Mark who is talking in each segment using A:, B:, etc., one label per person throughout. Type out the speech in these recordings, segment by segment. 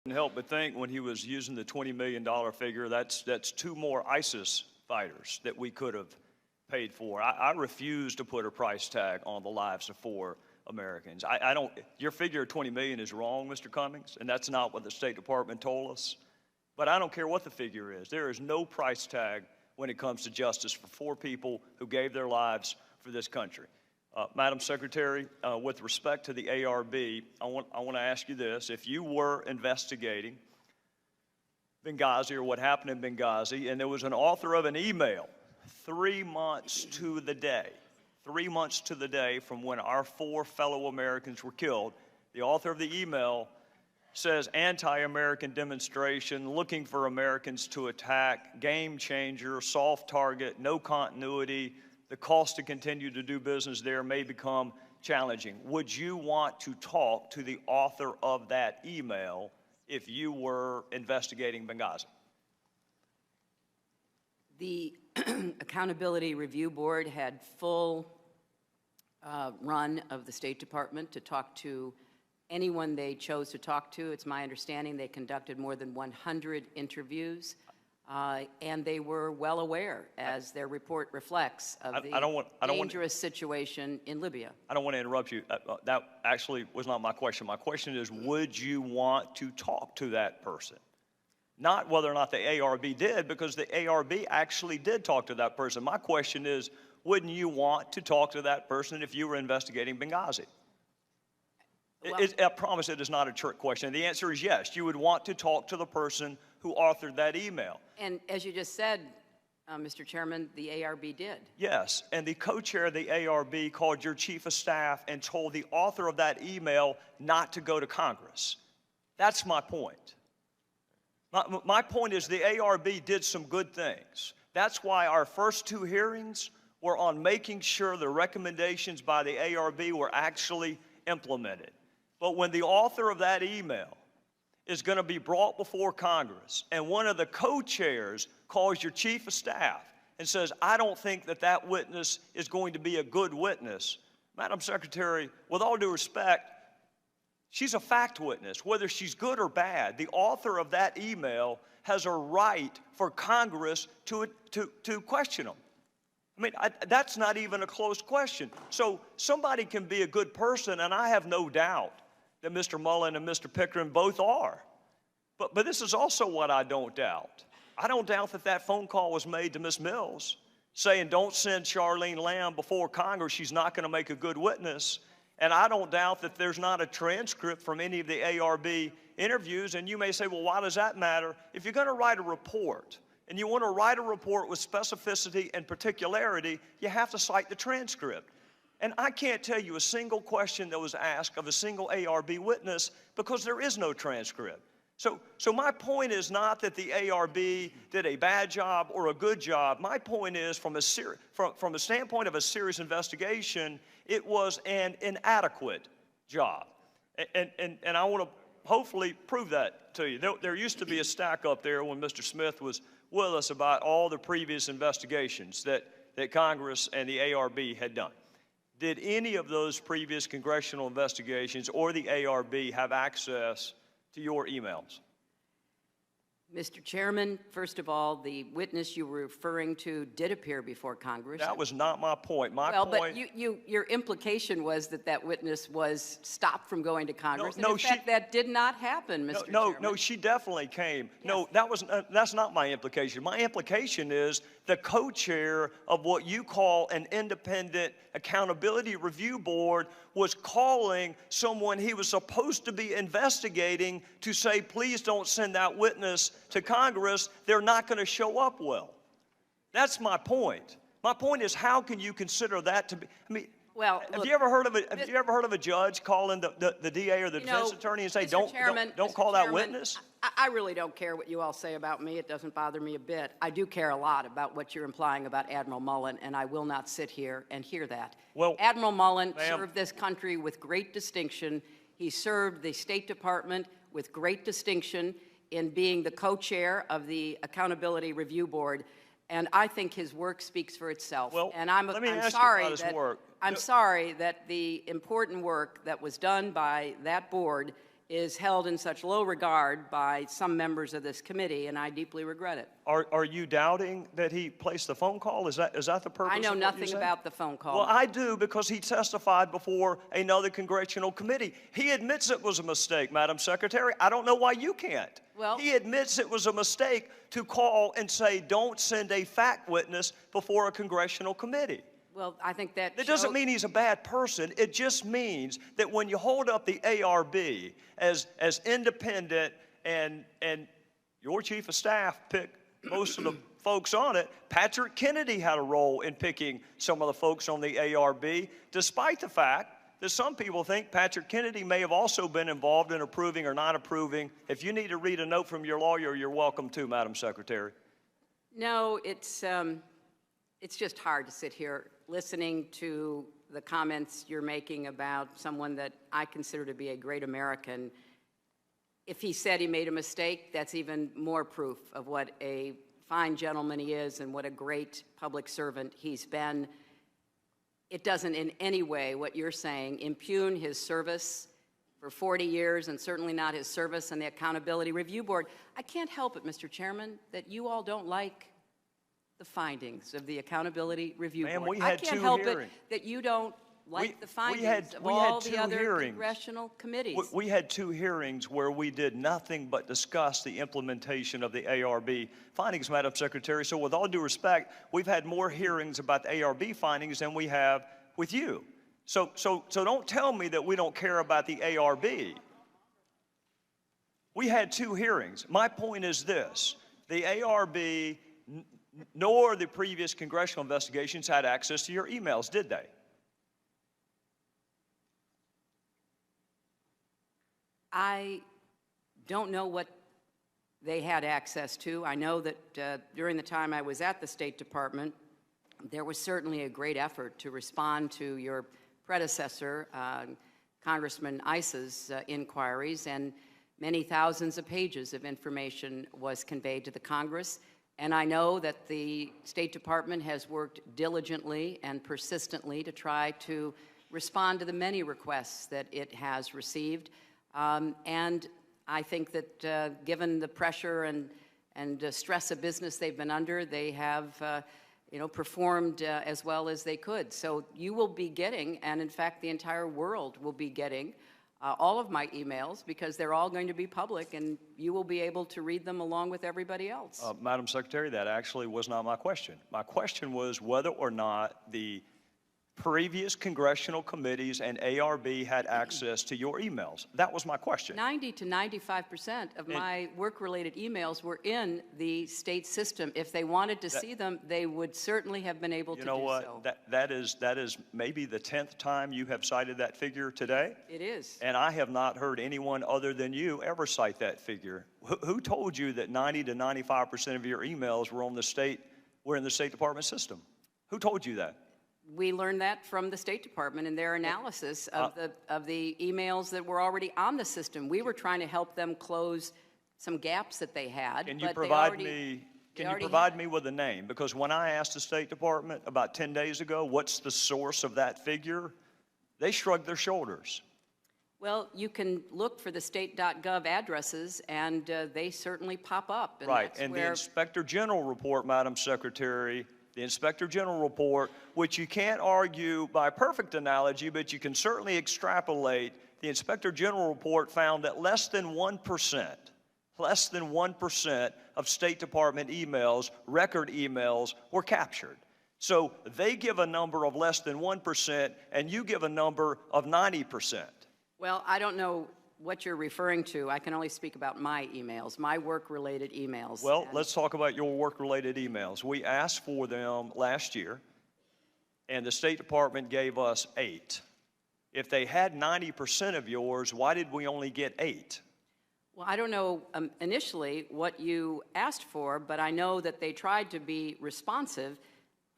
A: Couldn't help but think when he was using the $20 million figure, that's 2 more ISIS fighters that we could have paid for. I refuse to put a price tag on the lives of 4 Americans. I don't. Your figure of 20 million is wrong, Mr. Cummings, and that's not what the State Department told us. But I don't care what the figure is. There is no price tag when it comes to justice for 4 people who gave their lives for this country. Madam Secretary, with respect to the ARB, I want to ask you this. If you were investigating Benghazi or what happened in Benghazi, and there was an author of an email 3 months to the day, 3 months to the day from when our 4 fellow Americans were killed, the author of the email says anti-American demonstration, looking for Americans to attack, game changer, soft target, no continuity, the cost to continue to do business there may become challenging. Would you want to talk to the author of that email if you were investigating Benghazi?
B: The Accountability Review Board had full run of the State Department to talk to anyone they chose to talk to. It's my understanding they conducted more than 100 interviews. And they were well aware, as their report reflects, of the dangerous situation in Libya.
A: I don't want to interrupt you. That actually was not my question. My question is, would you want to talk to that person? Not whether or not the ARB did, because the ARB actually did talk to that person. My question is, wouldn't you want to talk to that person if you were investigating Benghazi? Well, I promise it is not a trick question. The answer is yes. You would want to talk to the person who authored that email.
B: And as you just said, Mr. Chairman, the ARB did.
A: Yes, and the co-chair of the ARB called your chief of staff and told the author of that email not to go to Congress. That's my point. My point is the ARB did some good things. That's why our first 2 hearings were on making sure the recommendations by the ARB were actually implemented. But when the author of that email is going to be brought before Congress, and one of the co-chairs calls your chief of staff and says, I don't think that that witness is going to be a good witness, Madam Secretary, with all due respect, she's a fact witness. Whether she's good or bad, the author of that email has a right for Congress to question them. I mean, that's not even a close question. So somebody can be a good person, and I have no doubt that Mr. Mullen and Mr. Pickering both are. But this is also what I don't doubt. I don't doubt that that phone call was made to Ms. Mills saying don't send Charlene Lamb before Congress. She's not going to make a good witness. And I don't doubt that there's not a transcript from any of the ARB interviews. And you may say, well, why does that matter? If you're going to write a report, and you want to write a report with specificity and particularity, you have to cite the transcript. And I can't tell you a single question that was asked of a single ARB witness because there is no transcript. So my point is not that the ARB did a bad job or a good job. My point is from a standpoint of a serious investigation, it was an inadequate job. And I want to hopefully prove that to you. There used to be a stack up there when Mr. Smith was with us about all the previous investigations that Congress and the ARB had done. Did any of those previous congressional investigations or the ARB have access to your emails?
B: Mr. Chairman, first of all, the witness you were referring to did appear before Congress.
A: That was not my point.
B: But your implication was that that witness was stopped from going to Congress. In fact, that did not happen, Mr. Chairman.
A: No, she definitely came.
B: Yes.
A: No, that's not my implication. My implication is the co-chair of what you call an independent accountability review board was calling someone he was supposed to be investigating to say, please don't send that witness to Congress. They're not going to show up well. That's my point. My point is, how can you consider that to be? I mean,
B: well,
A: have you ever heard of a judge calling the DA or the defense attorney and say, don't call that witness?
B: I really don't care what you all say about me. It doesn't bother me a bit. I do care a lot about what you're implying about Admiral Mullen, and I will not sit here and hear that.
A: Well,
B: Admiral Mullen served this country with great distinction. He served the State Department with great distinction in being the co-chair of the Accountability Review Board. And I think his work speaks for itself.
A: Well,
B: and I'm sorry that the important work that was done by that board is held in such low regard by some members of this committee, and I deeply regret it.
A: Are you doubting that he placed the phone call? Is that the purpose
B: I know
A: of what
B: nothing
A: you're saying?
B: about the phone call.
A: Well, I do, because he testified before another congressional committee. He admits it was a mistake, Madam Secretary. I don't know why you can't.
B: Well,
A: he admits it was a mistake to call and say, don't send a fact witness before a congressional committee.
B: well, I think that
A: It doesn't mean he's a bad person. It just means that when you hold up the ARB as independent and your chief of staff picked most of the folks on it, Patrick Kennedy had a role in picking some of the folks on the ARB, despite the fact that some people think Patrick Kennedy may have also been involved in approving or not approving. If you need to read a note from your lawyer, you're welcome to, Madam Secretary.
B: No, it's just hard to sit here listening to the comments you're making about someone that I consider to be a great American. If he said he made a mistake, that's even more proof of what a fine gentleman he is and what a great public servant he's been. It doesn't in any way, what you're saying, impugn his service for 40 years, and certainly not his service on the Accountability Review Board. I can't help it, Mr. Chairman, that you all don't like the findings of the Accountability Review
A: Ma'am,
B: Board.
A: we had
B: I can't
A: two
B: help
A: hearings.
B: it that you don't like the findings of
A: we
B: all
A: had
B: the other
A: hearings.
B: congressional committees.
A: We had 2 hearings where we did nothing but discuss the implementation of the ARB findings, Madam Secretary. So with all due respect, we've had more hearings about the ARB findings than we have with you. So don't tell me that we don't care about the ARB. We had 2 hearings. My point is this: the ARB nor the previous congressional investigations had access to your emails, did they?
B: I don't know what they had access to. I know that during the time I was at the State Department, there was certainly a great effort to respond to your predecessor, Congressman Iss's inquiries, and many thousands of pages of information was conveyed to the Congress. And I know that the State Department has worked diligently and persistently to try to respond to the many requests that it has received. And I think that given the pressure and stress of business they've been under, they have performed as well as they could. So you will be getting, and in fact the entire world will be getting, all of my emails, because they're all going to be public, and you will be able to read them along with everybody else.
A: Madam Secretary, that actually was not my question. My question was whether or not the previous congressional committees and ARB had access to your emails. That was my question.
B: 90 to 95% of my work-related emails were in the state system. If they wanted to see them, they would certainly have been able to do so.
A: You know what? That is maybe the 10th time you have cited that figure today.
B: It is.
A: And I have not heard anyone other than you ever cite that figure. Who told you that 90 to 95% of your emails were in the State Department system? Who told you that?
B: We learned that from the State Department in their analysis of the emails that were already on the system. We were trying to help them close some gaps that they had.
A: Can you provide me with a name? Because when I asked the State Department about 10 days ago, what's the source of that figure, they shrugged their shoulders.
B: Well, you can look for the state.gov addresses, and they certainly pop up. And
A: right, and the Inspector General report, Madam Secretary, the Inspector General report, which you can't argue by perfect analogy, but you can certainly extrapolate, the Inspector General report found that less than 1% of State Department emails, record emails, were captured. So they give a number of less than 1%, and you give a number of 90%.
B: Well, I don't know what you're referring to. I can only speak about my emails, my work-related emails.
A: Well, let's talk about your work-related emails. We asked for them last year, and the State Department gave us 8. If they had 90% of yours, why did we only get 8?
B: Well, I don't know initially what you asked for, but I know that they tried to be responsive.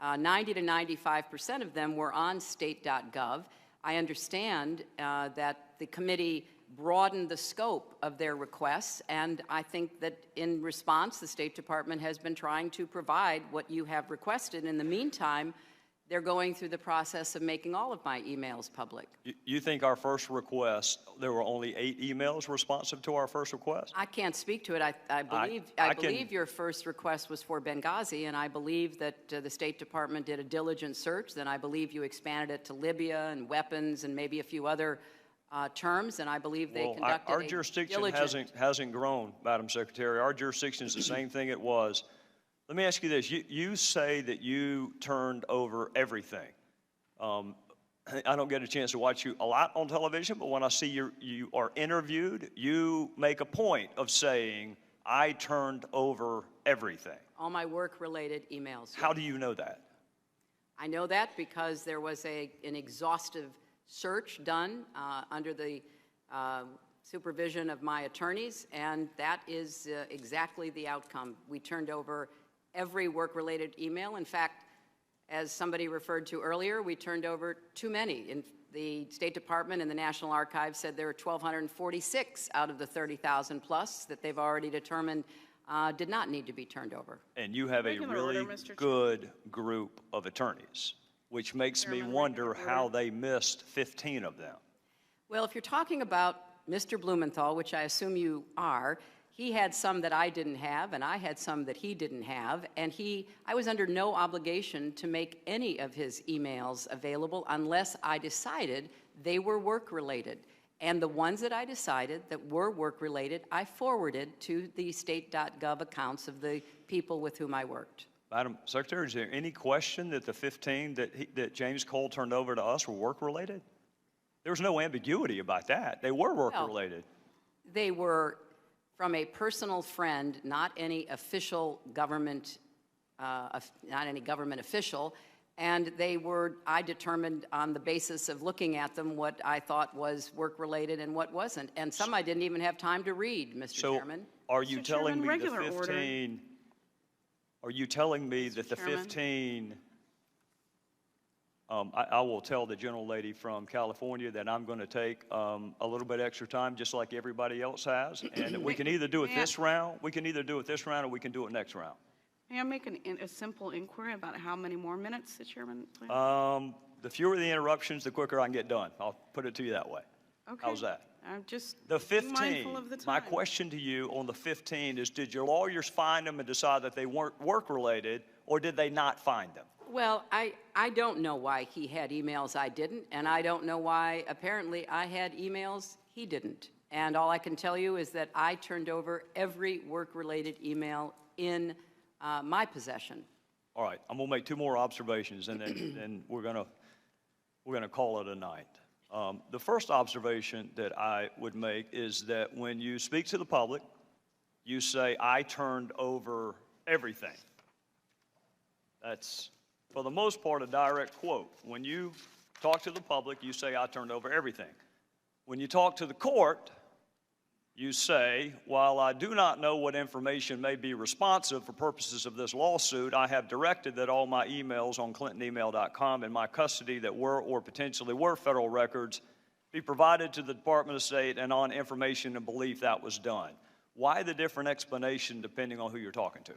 B: 90 to 95% of them were on state.gov. I understand that the committee broadened the scope of their requests, and I think that in response, the State Department has been trying to provide what you have requested. In the meantime, They're going through the process of making all of my emails public.
A: You think our first request, there were only 8 emails responsive to our first request?
B: I can't speak to it. I believe your first request was for Benghazi, and I believe that the State Department did a diligent search. Then I believe you expanded it to Libya and weapons and maybe a few other terms, and I believe they conducted
A: our jurisdiction hasn't grown, Madam Secretary. Our jurisdiction is the same thing it was. Let me ask you this. You say that you turned over everything. I don't get a chance to watch you a lot on television, but when I see you are interviewed, you make a point of saying, I turned over everything.
B: All my work-related emails.
A: How do you know that?
B: I know that because there was an exhaustive search done under the supervision of my attorneys, and that is exactly the outcome. We turned over every work-related email. In fact, as somebody referred to earlier, we turned over too many. In the State Department and the National Archives said there were 1,246 out of the 30,000 plus that they've already determined did not need to be turned over.
A: And you have a really good group of attorneys, which makes me wonder how they missed 15 of them.
B: Well, if you're talking about Mr. Blumenthal, which I assume you are, he had some that I didn't have, and I had some that he didn't have, and I was under no obligation to make any of his emails available unless I decided they were work-related. And the ones that I decided that were work-related, I forwarded to the state.gov accounts of the people with whom I worked.
A: Madam Secretary, is there any question that the 15 that James Cole turned over to us were work-related? There was no ambiguity about that. They were work-related.
B: Well, they were from a personal friend, not any official government, not any government official, and I determined on the basis of looking at them what I thought was work-related and what wasn't, and some I didn't even have time to read, Mr. Chairman.
A: So are you telling me the 15, are you telling me that the 15, I will tell the gentlelady from California that I'm going to take a little bit extra time, just like everybody else has, and we can either do it this round, or we can do it next round.
C: May I make a simple inquiry about how many more minutes the chairman plans?
A: The fewer the interruptions, the quicker I can get done. I'll put it to you that way.
C: Okay.
A: How's that?
C: I'm just
A: the 15,
C: mindful of the time.
A: My question to you on the 15 is, did your lawyers find them and decide that they weren't work-related, or did they not find them?
B: Well, I don't know why he had emails I didn't, and I don't know why apparently I had emails he didn't. And all I can tell you is that I turned over every work-related email in my possession.
A: All right, I'm gonna make 2 more observations, and then we're gonna call it a night. The first observation that I would make is that when you speak to the public, you say, I turned over everything. That's, for the most part, a direct quote. When you talk to the public, you say, I turned over everything. When you talk to the court, you say, while I do not know what information may be responsive for purposes of this lawsuit, I have directed that all my emails on clintonemail.com in my custody that were or potentially were federal records be provided to the Department of State, and on information and belief that was done. Why the different explanation depending on who you're talking to?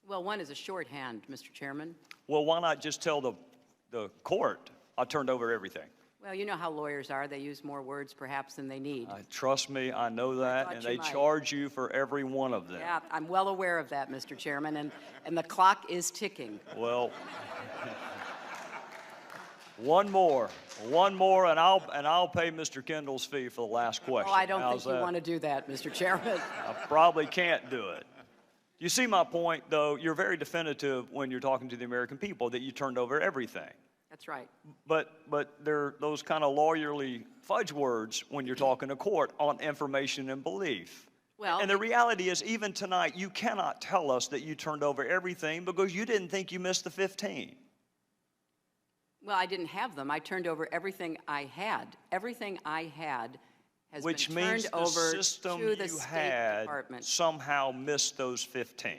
B: Well, one is a shorthand, Mr. Chairman.
A: Well, why not just tell the court I turned over everything?
B: Well, you know how lawyers are. They use more words perhaps than they need.
A: Trust me, I know that, and they charge you for every one of them.
B: Yeah, I'm well aware of that, Mr. Chairman, and the clock is ticking.
A: Well, one more, and I'll pay Mr. Kendall's fee for the last question.
B: Oh, I don't think you want to do that, Mr. Chairman.
A: I probably can't do it. You see my point, though. You're very definitive when you're talking to the American people that you turned over everything.
B: That's right.
A: But they're those kind of lawyerly fudge words when you're talking to court on information and belief.
B: Well,
A: and the reality is, even tonight, you cannot tell us that you turned over everything because you didn't think you missed the 15.
B: Well, I didn't have them. I turned over everything I had. Everything I had has been turned over to the State Department. Which means the system you had
A: somehow missed those 15.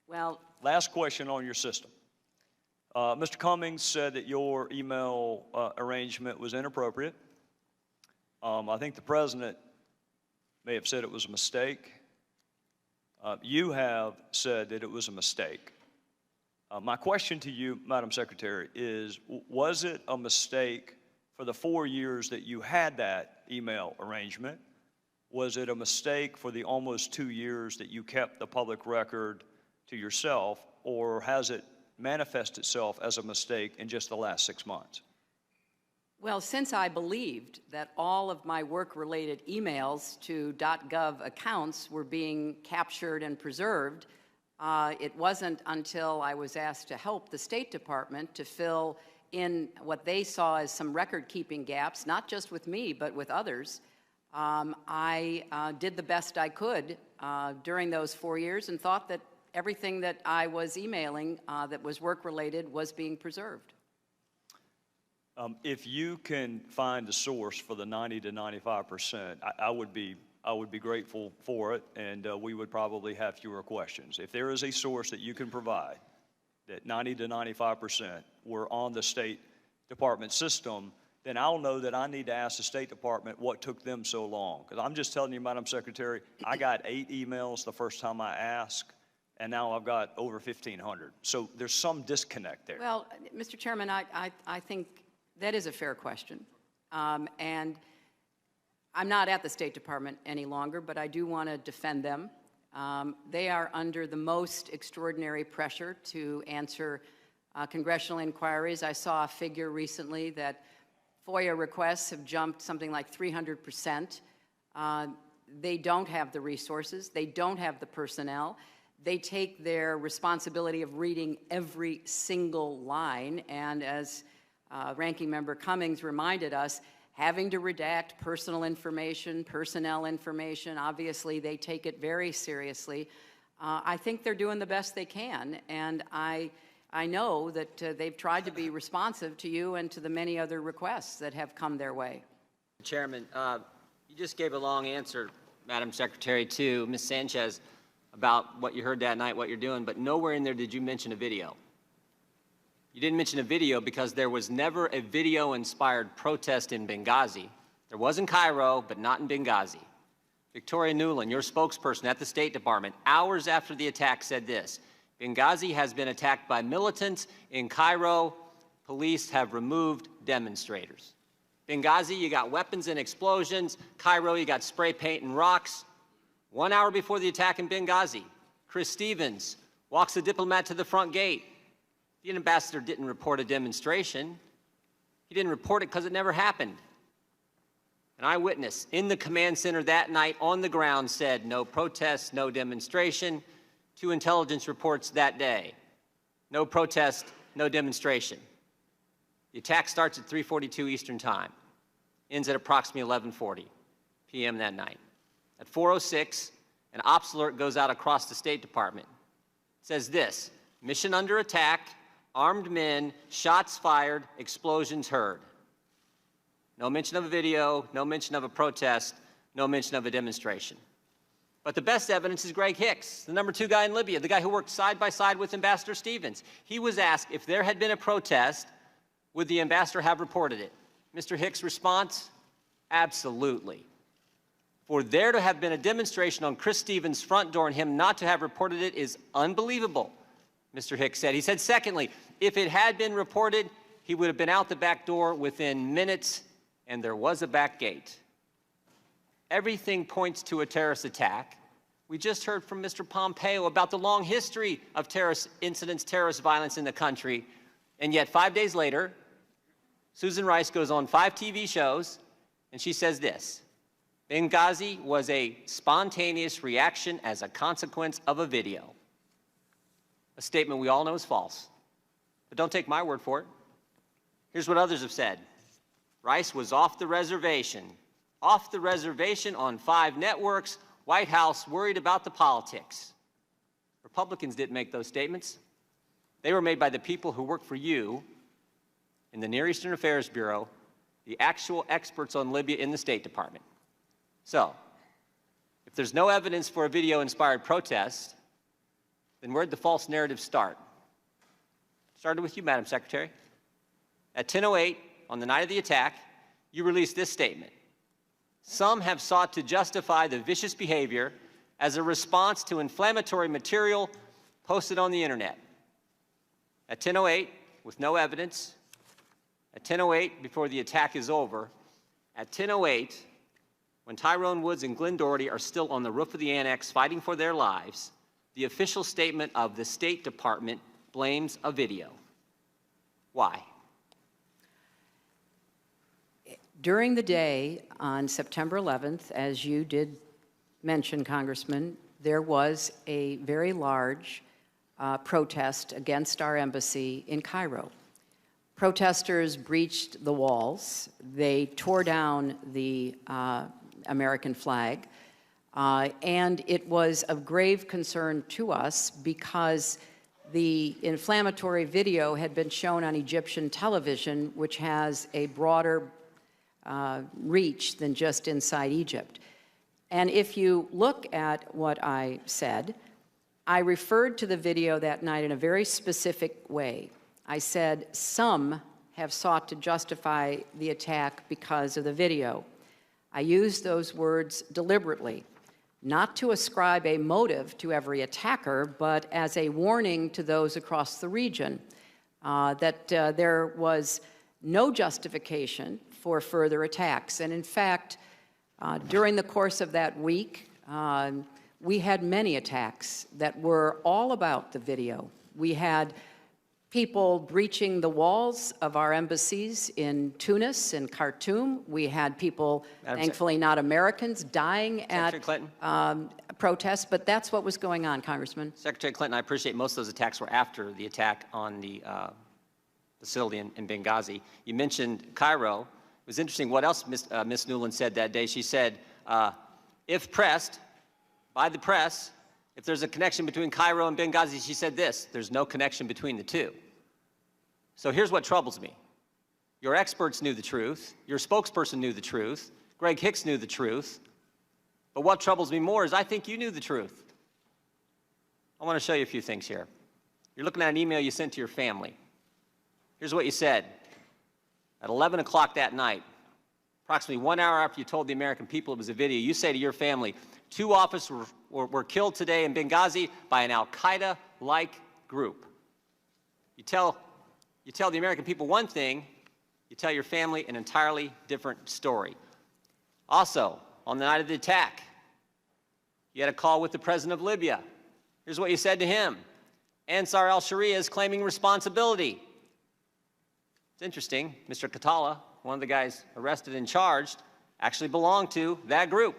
B: Well,
A: last question on your system. Mr. Cummings said that your email arrangement was inappropriate. I think the president may have said it was a mistake. You have said that it was a mistake. My question to you, Madam Secretary, is was it a mistake for the 4 years that you had that email arrangement? Was it a mistake for the almost 2 years that you kept the public record to yourself, or has it manifested itself as a mistake in just the last 6 months?
B: Well, since I believed that all of my work-related emails to .gov accounts were being captured and preserved, it wasn't until I was asked to help the State Department to fill in what they saw as some record-keeping gaps, not just with me, but with others. I did the best I could during those 4 years and thought that everything that I was emailing that was work-related was being preserved.
A: If you can find a source for the 90 to 95%, I would be grateful for it, and we would probably have fewer questions. If there is a source that you can provide that 90 to 95% were on the State Department system, then I'll know that I need to ask the State Department what took them so long. Because I'm just telling you, Madam Secretary, I got 8 emails the first time I asked, and now I've got over 1,500. So there's some disconnect there.
B: Well, Mr. Chairman, I think that is a fair question. And I'm not at the State Department any longer, but I do want to defend them. They are under the most extraordinary pressure to answer congressional inquiries. I saw a figure recently that FOIA requests have jumped something like 300%. They don't have the resources. They don't have the personnel. They take their responsibility of reading every single line, and as Ranking Member Cummings reminded us, having to redact personal information, personnel information, obviously they take it very seriously. I think they're doing the best they can, and I know that they've tried to be responsive to you and to the many other requests that have come their way.
D: Chairman, you just gave a long answer, Madam Secretary, to Ms. Sanchez about what you heard that night, what you're doing, but nowhere in there did you mention a video. You didn't mention a video because there was never a video-inspired protest in Benghazi. There was in Cairo, but not in Benghazi. Victoria Nuland, your spokesperson at the State Department, hours after the attack said this: Benghazi has been attacked by militants. In Cairo, police have removed demonstrators. Benghazi, you got weapons and explosions. Cairo, you got spray paint and rocks. 1 hour before the attack in Benghazi, Chris Stevens walks the diplomat to the front gate. The ambassador didn't report a demonstration. He didn't report it because it never happened. An eyewitness in the command center that night on the ground said no protest, no demonstration. 2 intelligence reports that day. No protest, no demonstration. The attack starts at 3:42 Eastern Time, ends at approximately 11:40 p.m. that night. At 4:06, an ops alert goes out across the State Department. It says this: mission under attack, armed men, shots fired, explosions heard. No mention of a video, no mention of a protest, no mention of a demonstration. But the best evidence is Greg Hicks, the #2 guy in Libya, the guy who worked side by side with Ambassador Stevens. He was asked if there had been a protest, would the ambassador have reported it? Mr. Hicks' response: absolutely. For there to have been a demonstration on Chris Stevens' front door and him not to have reported it is unbelievable, Mr. Hicks said. He said, secondly, if it had been reported, he would have been out the back door within minutes, and there was a back gate. Everything points to a terrorist attack. We just heard from Mr. Pompeo about the long history of terrorist incidents, terrorist violence in the country, and yet 5 days later, Susan Rice goes on 5 TV shows, and she says this: Benghazi was a spontaneous reaction as a consequence of a video. A statement we all know is false. But don't take my word for it. Here's what others have said. Rice was off the reservation on 5 networks, White House worried about the politics. Republicans didn't make those statements. They were made by the people who work for you in the Near Eastern Affairs Bureau, the actual experts on Libya in the State Department. So, if there's no evidence for a video-inspired protest, then where'd the false narrative start? It started with you, Madam Secretary. At 10:08, on the night of the attack, you released this statement: some have sought to justify the vicious behavior as a response to inflammatory material posted on the internet. at 10:08 with no evidence, at 10:08 before the attack is over, at 10:08 when Tyrone Woods and Glenn Doherty are still on the roof of the annex fighting for their lives, the official statement of the State Department blames a video. Why?
B: During the day on September 11th, as you did mention, Congressman, there was a very large protest against our embassy in Cairo. Protesters breached the walls. They tore down the American flag. And it was of grave concern to us because the inflammatory video had been shown on Egyptian television, which has a broader reach than just inside Egypt. And if you look at what I said, I referred to the video that night in a very specific way. I said, some have sought to justify the attack because of the video. I used those words deliberately, not to ascribe a motive to every attacker, but as a warning to those across the region that there was no justification for further attacks. And in fact, during the course of that week, we had many attacks that were all about the video. We had people breaching the walls of our embassies in Tunis and Khartoum. We had people, thankfully not Americans, dying at protests, but that's what was going on, Congressman.
D: Secretary Clinton, I appreciate most of those attacks were after the attack on the facility in Benghazi. You mentioned Cairo. It was interesting what else Ms. Newland said that day. She said, if pressed by the press, if there's a connection between Cairo and Benghazi, she said this, there's no connection between the two. So here's what troubles me. Your experts knew the truth. Your spokesperson knew the truth. Greg Hicks knew the truth. But what troubles me more is I think you knew the truth. I want to show you a few things here. You're looking at an email you sent to your family. Here's what you said. At 11 o'clock that night, approximately 1 hour after you told the American people it was a video, you say to your family, 2 officers were killed today in Benghazi by an al-Qaeda-like group. You tell the American people one thing, you tell your family an entirely different story. Also, on the night of the attack, you had a call with the president of Libya. Here's what you said to him. Ansar al-Sharia is claiming responsibility. It's interesting, Mr. Katala, one of the guys arrested and charged, actually belonged to that group.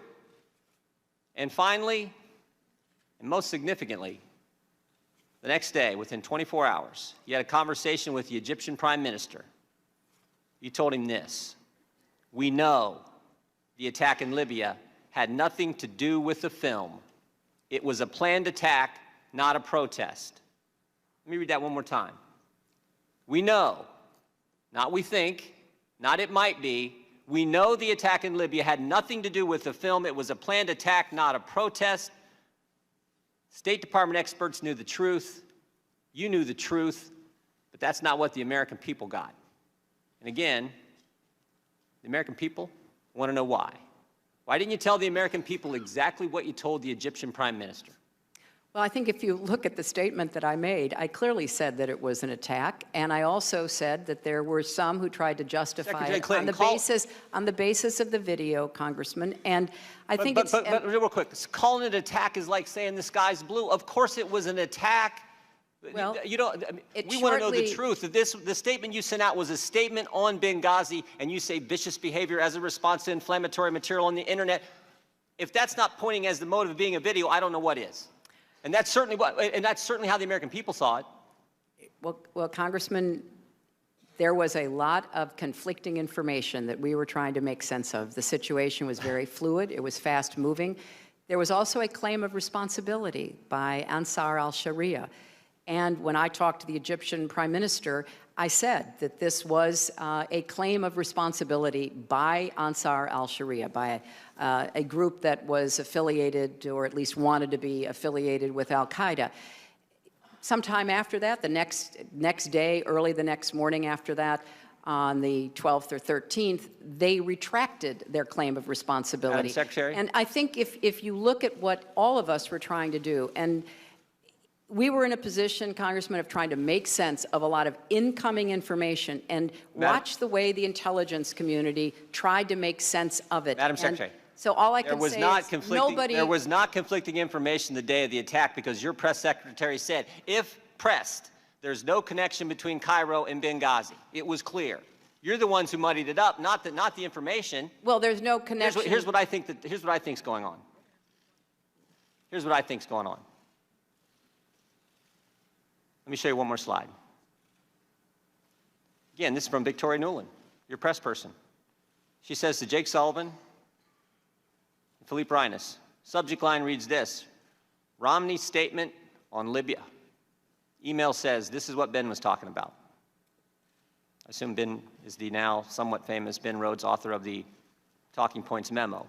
D: And finally, and most significantly, the next day, within 24 hours, you had a conversation with the Egyptian Prime Minister. You told him this: we know the attack in Libya had nothing to do with the film. It was a planned attack, not a protest. Let me read that one more time. We know, not we think, not it might be, we know the attack in Libya had nothing to do with the film. It was a planned attack, not a protest. State Department experts knew the truth. You knew the truth, but that's not what the American people got. And again, the American people want to know why. Why didn't you tell the American people exactly what you told the Egyptian Prime Minister?
B: Well, I think if you look at the statement that I made, I clearly said that it was an attack, and I also said that there were some who tried to justify it on the basis of the video, Congressman. And I think
D: but real quick, calling it an attack is like saying the sky's blue. Of course, it was an attack.
B: Well,
D: we want to know the truth. The statement you sent out was a statement on Benghazi, and you say vicious behavior as a response to inflammatory material on the internet. If that's not pointing as the motive of being a video, I don't know what is. And that's certainly how the American people saw it.
B: Well, Congressman, there was a lot of conflicting information that we were trying to make sense of. The situation was very fluid. It was fast-moving. There was also a claim of responsibility by Ansar al-Sharia. And when I talked to the Egyptian Prime Minister, I said that this was a claim of responsibility by Ansar al-Sharia, by a group that was affiliated, or at least wanted to be affiliated with al-Qaeda. Sometime after that, the next day, early the next morning after that, on the 12th or 13th, they retracted their claim of responsibility.
D: Madam Secretary?
B: And I think if you look at what all of us were trying to do, and we were in a position, Congressman, of trying to make sense of a lot of incoming information and watch the way the intelligence community tried to make sense of it.
D: Madam Secretary.
B: So all I
D: There
B: can
D: was
B: say
D: not
B: is
D: conflicting,
B: nobody.
D: there was not conflicting information the day of the attack because your press secretary said, if pressed, there's no connection between Cairo and Benghazi. It was clear. You're the ones who muddied it up, not the information.
B: Well, there's no connection.
D: Here's what I think's going on. Here's what I think's going on. Let me show you one more slide. Again, this is from Victoria Nuland, your press person. She says to Jake Sullivan and Philippe Reines, subject line reads this: Romney's statement on Libya. Email says, this is what Ben was talking about. I assume Ben is the now somewhat famous Ben Rhodes, author of the Talking Points memo.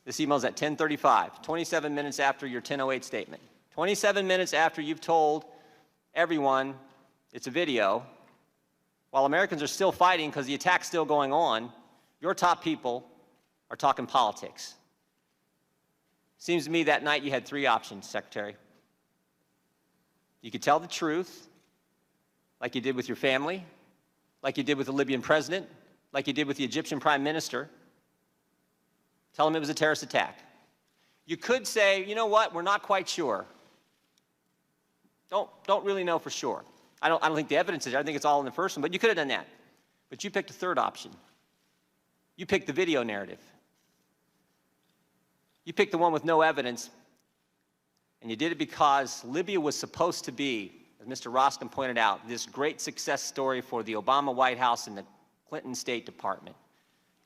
D: This email is at 10:35, 27 minutes after your 10:08 statement. 27 minutes after you've told everyone it's a video. While Americans are still fighting because the attack's still going on, your top people are talking politics. Seems to me that night you had three options, Secretary. You could tell the truth, like you did with your family, like you did with the Libyan president, like you did with the Egyptian prime minister. Tell them it was a terrorist attack. You could say, you know what, we're not quite sure. Don't really know for sure. I don't think the evidence is there. I think it's all in the first one, but you could have done that. But you picked a third option. You picked the video narrative. You picked the one with no evidence, and you did it because Libya was supposed to be, as Mr. Roskin pointed out, this great success story for the Obama White House and the Clinton State Department.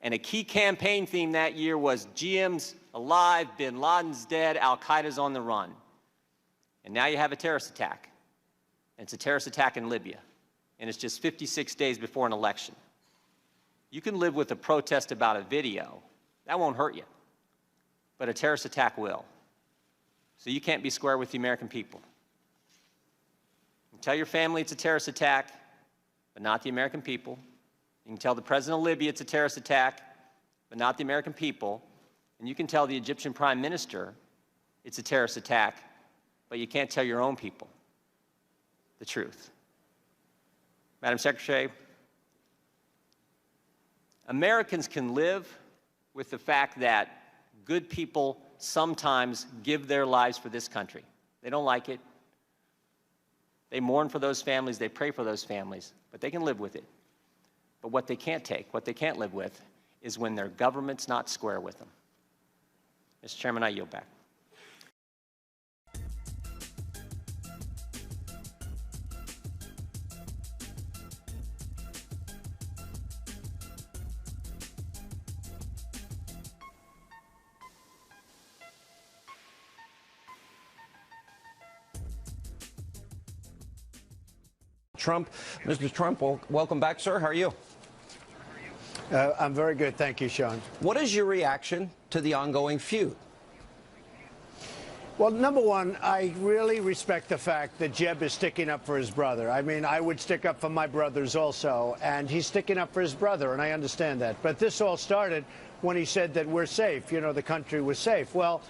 D: And a key campaign theme that year was GM's alive, bin Laden's dead, Al-Qaeda's on the run. And now you have a terrorist attack. And it's a terrorist attack in Libya. And it's just 56 days before an election. You can live with a protest about a video. That won't hurt you. But a terrorist attack will. So you can't be square with the American people. You can tell your family it's a terrorist attack, but not the American people. You can tell the president of Libya it's a terrorist attack, but not the American people. And you can tell the Egyptian prime minister it's a terrorist attack, but you can't tell your own people the truth. Madam Secretary, Americans can live with the fact that good people sometimes give their lives for this country. They don't like it. They mourn for those families. They pray for those families, but they can live with it. But what they can't take, what they can't live with, is when their government's not square with them. Mr. Chairman, I yield back.
E: Trump. Mr. Trump, welcome back, sir. How are you?
F: I'm very good. Thank you, Sean.
E: What is your reaction to the ongoing feud?
F: Well, number one, I really respect the fact that Jeb is sticking up for his brother. I mean, I would stick up for my brothers also, and he's sticking up for his brother, and I understand that. But this all started when he said that we're safe, you know, the country was safe. Well,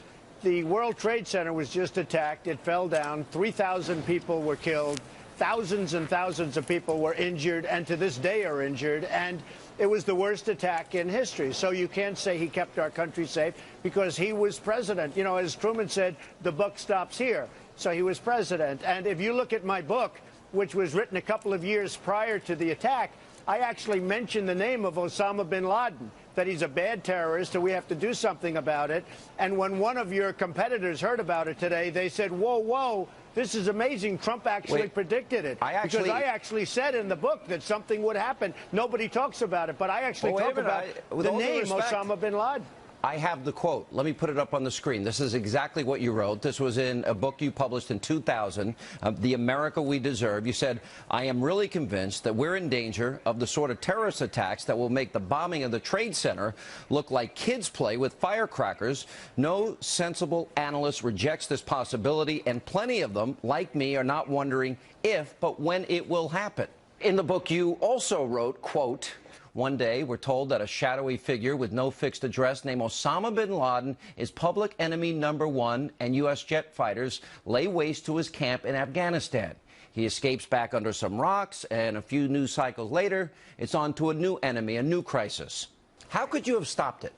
F: the World Trade Center was just attacked. It fell down. 3,000 people were killed. Thousands and thousands of people were injured, and to this day are injured, and it was the worst attack in history. So you can't say he kept our country safe because he was president. You know, as Truman said, the buck stops here. So he was president. And if you look at my book, which was written a couple of years prior to the attack, I actually mentioned the name of Osama bin Laden, that he's a bad terrorist and we have to do something about it. And when one of your competitors heard about it today, they said, whoa, whoa, this is amazing. Trump actually predicted it. Because I actually said in the book that something would happen. Nobody talks about it, but I actually talk about the name Osama bin Laden.
E: I have the quote. Let me put it up on the screen. This is exactly what you wrote. This was in a book you published in 2000, The America We Deserve. You said, I am really convinced that we're in danger of the sort of terrorist attacks that will make the bombing of the Trade Center look like kids play with firecrackers. No sensible analyst rejects this possibility, and plenty of them, like me, are not wondering if, but when it will happen. In the book, you also wrote, quote, One day, we're told that a shadowy figure with no fixed address named Osama bin Laden is public enemy #1, and U.S. jet fighters lay waste to his camp in Afghanistan. He escapes back under some rocks, and a few news cycles later, it's on to a new enemy, a new crisis. How could you have stopped it?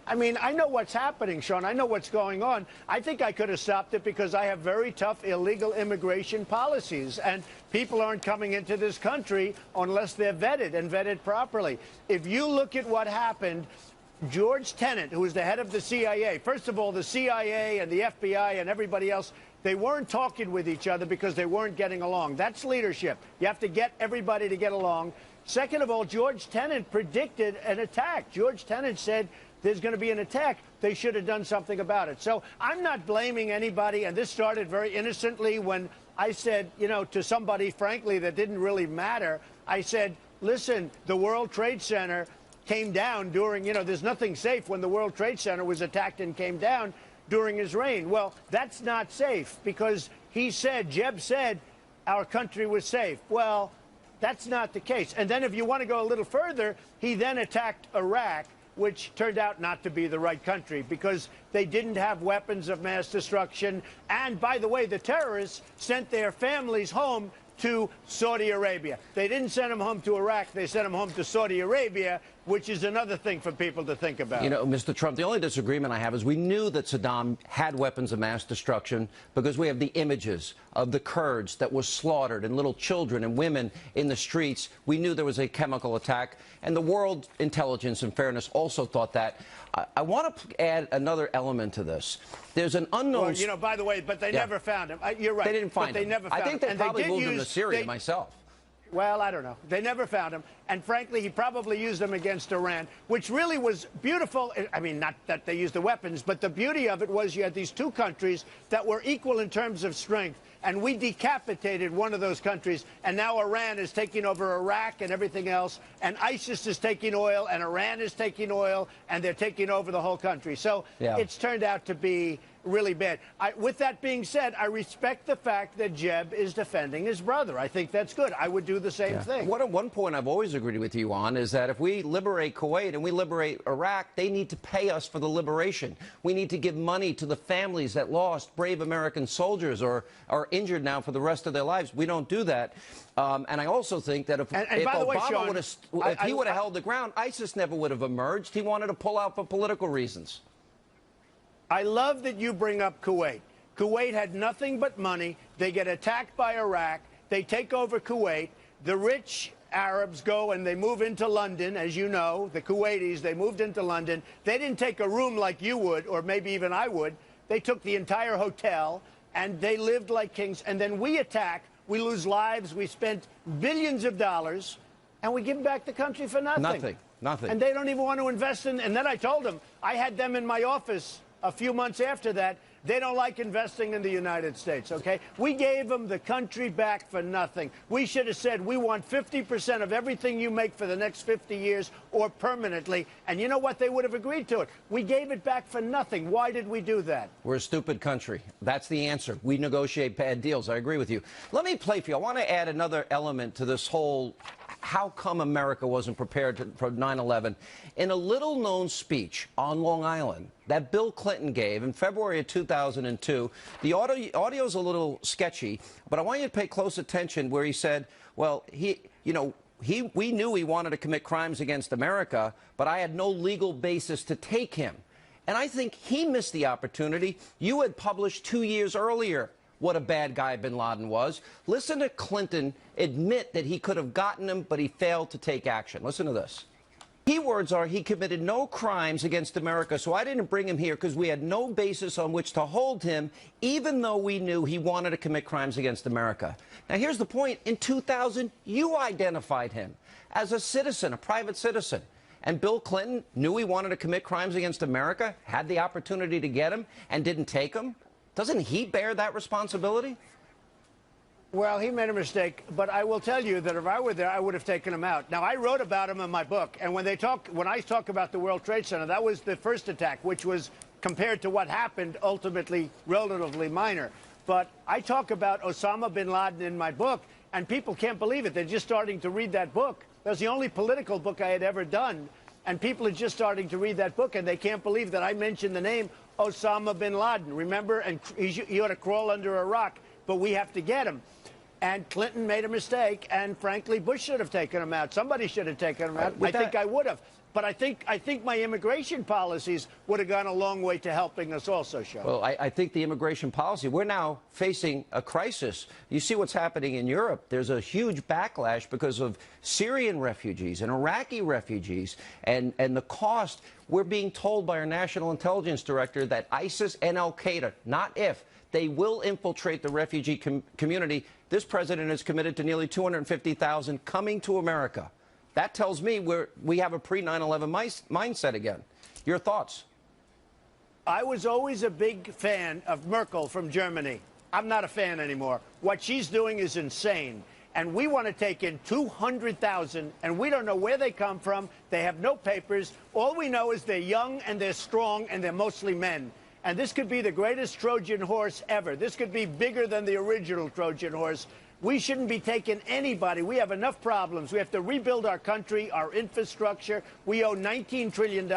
F: I mean, I know what's happening, Sean. I know what's going on. I think I could have stopped it because I have very tough illegal immigration policies, and people aren't coming into this country unless they're vetted and vetted properly. If you look at what happened, George Tenet, who was the head of the CIA, first of all, the CIA and the FBI and everybody else, they weren't talking with each other because they weren't getting along. That's leadership. You have to get everybody to get along. Second of all, George Tenet predicted an attack. George Tenet said there's going to be an attack. They should have done something about it. So I'm not blaming anybody, and this started very innocently when I said, you know, to somebody, frankly, that didn't really matter. I said, listen, the World Trade Center came down during, you know, there's nothing safe when the World Trade Center was attacked and came down during his reign. Well, that's not safe because he said, Jeb said, our country was safe. Well, that's not the case. And then if you want to go a little further, he then attacked Iraq, which turned out not to be the right country because they didn't have weapons of mass destruction. And by the way, the terrorists sent their families home to Saudi Arabia. They didn't send them home to Iraq. They sent them home to Saudi Arabia, which is another thing for people to think about.
E: You know, Mr. Trump, the only disagreement I have is we knew that Saddam had weapons of mass destruction because we have the images of the Kurds that were slaughtered and little children and women in the streets. We knew there was a chemical attack, and the world intelligence and fairness also thought that. I want to add another element to this. There's an unknown...
F: Well, you know, by the way, but they never found him. You're right.
E: They didn't find him.
F: They never found him.
E: I think they probably moved him to Syria
F: they,
E: myself.
F: Well, I don't know. They never found him. And frankly, he probably used them against Iran, which really was beautiful. I mean, not that they used the weapons, but the beauty of it was you had these two countries that were equal in terms of strength. And we decapitated one of those countries. And now Iran is taking over Iraq and everything else. And ISIS is taking oil, and Iran is taking oil, and they're taking over the whole country. So it's turned out to be really bad. With that being said, I respect the fact that Jeb is defending his brother. I think that's good. I would do the same thing.
E: One point I've always agreed with you on is that if we liberate Kuwait and we liberate Iraq, they need to pay us for the liberation. We need to give money to the families that lost brave American soldiers or are injured now for the rest of their lives. We don't do that. And I also think that if Obama would have, if he would have held the ground, ISIS never would have emerged. He wanted to pull out for political reasons.
F: I love that you bring up Kuwait. Kuwait had nothing but money. They get attacked by Iraq. They take over Kuwait. The rich Arabs go and they move into London, as you know, the Kuwaitis, they moved into London. They didn't take a room like you would, or maybe even I would. They took the entire hotel, and they lived like kings. And then we attack. We lose lives. We spent billions of dollars, and we give back the country for nothing.
E: Nothing.
F: And they don't even want to invest in. And then I told them, I had them in my office a few months after that. They don't like investing in the United States, okay? We gave them the country back for nothing. We should have said, we want 50% of everything you make for the next 50 years or permanently. And you know what? They would have agreed to it. We gave it back for nothing. Why did we do that?
E: We're a stupid country. That's the answer. We negotiate bad deals. I agree with you. Let me play for you. I want to add another element to this whole how come America wasn't prepared for 9/11. In a little-known speech on Long Island that Bill Clinton gave in February of 2002, the audio's a little sketchy, but I want you to pay close attention where he said, well, we knew he wanted to commit crimes against America, but I had no legal basis to take him. And I think he missed the opportunity. You had published 2 years earlier what a bad guy bin Laden was. Listen to Clinton admit that he could have gotten him, but he failed to take action. Listen to this. Keywords are, he committed no crimes against America, so I didn't bring him here because we had no basis on which to hold him, even though we knew he wanted to commit crimes against America. Now, here's the point. In 2000, you identified him as a citizen, a private citizen. And Bill Clinton knew he wanted to commit crimes against America, had the opportunity to get him, and didn't take him. Doesn't he bear that responsibility?
F: Well, he made a mistake, but I will tell you that if I were there, I would have taken him out. Now, I wrote about him in my book, and when I talk about the World Trade Center, that was the first attack, which was, compared to what happened, ultimately relatively minor. But I talk about Osama bin Laden in my book, and people can't believe it. They're just starting to read that book. That was the only political book I had ever done. And people are just starting to read that book, and they can't believe that I mentioned the name Osama bin Laden. Remember? And he ought to crawl under a rock, but we have to get him. And Clinton made a mistake, and frankly, Bush should have taken him out. Somebody should have taken him out. I think I would have. But I think my immigration policies would have gone a long way to helping us also, Sean.
E: Well, I think the immigration policy, we're now facing a crisis. You see what's happening in Europe. There's a huge backlash because of Syrian refugees and Iraqi refugees and the cost. We're being told by our National Intelligence Director that ISIS and Al-Qaeda, not if, they will infiltrate the refugee community. This president is committed to nearly 250,000 coming to America. That tells me we have a pre-9/11 mindset again. Your thoughts?
F: I was always a big fan of Merkel from Germany. I'm not a fan anymore. What she's doing is insane. And we want to take in 200,000, and we don't know where they come from. They have no papers. All we know is they're young and they're strong and they're mostly men. And this could be the greatest Trojan horse ever. This could be bigger than the original Trojan horse. We shouldn't be taking anybody. We have enough problems. We have to rebuild our country, our infrastructure. We owe $19 trillion.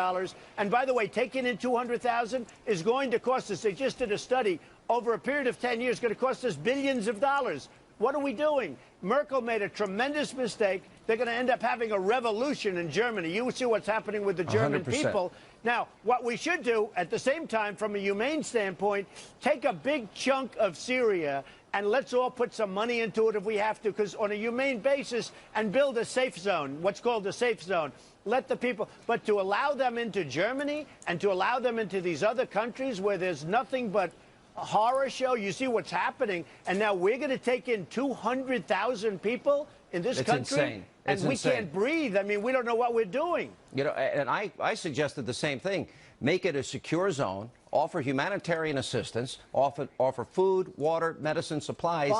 F: And by the way, taking in 200,000 is going to cost us, they just did a study, over a period of 10 years, going to cost us billions of dollars. What are we doing? Merkel made a tremendous mistake. They're going to end up having a revolution in Germany. You see what's happening with the German
E: 100%.
F: people. Now, what we should do at the same time, from a humane standpoint, take a big chunk of Syria and let's all put some money into it if we have to, because on a humane basis, and build a safe zone, what's called a safe zone. Let the people, but to allow them into Germany and to allow them into these other countries where there's nothing but a horror show, you see what's happening, and now we're going to take in 200,000 people in this country?
E: Insane.
F: And we can't breathe. I mean, we don't know what we're doing.
E: You know, and I suggested the same thing. Make it a secure zone, offer humanitarian assistance, offer food, water, medicine, supplies,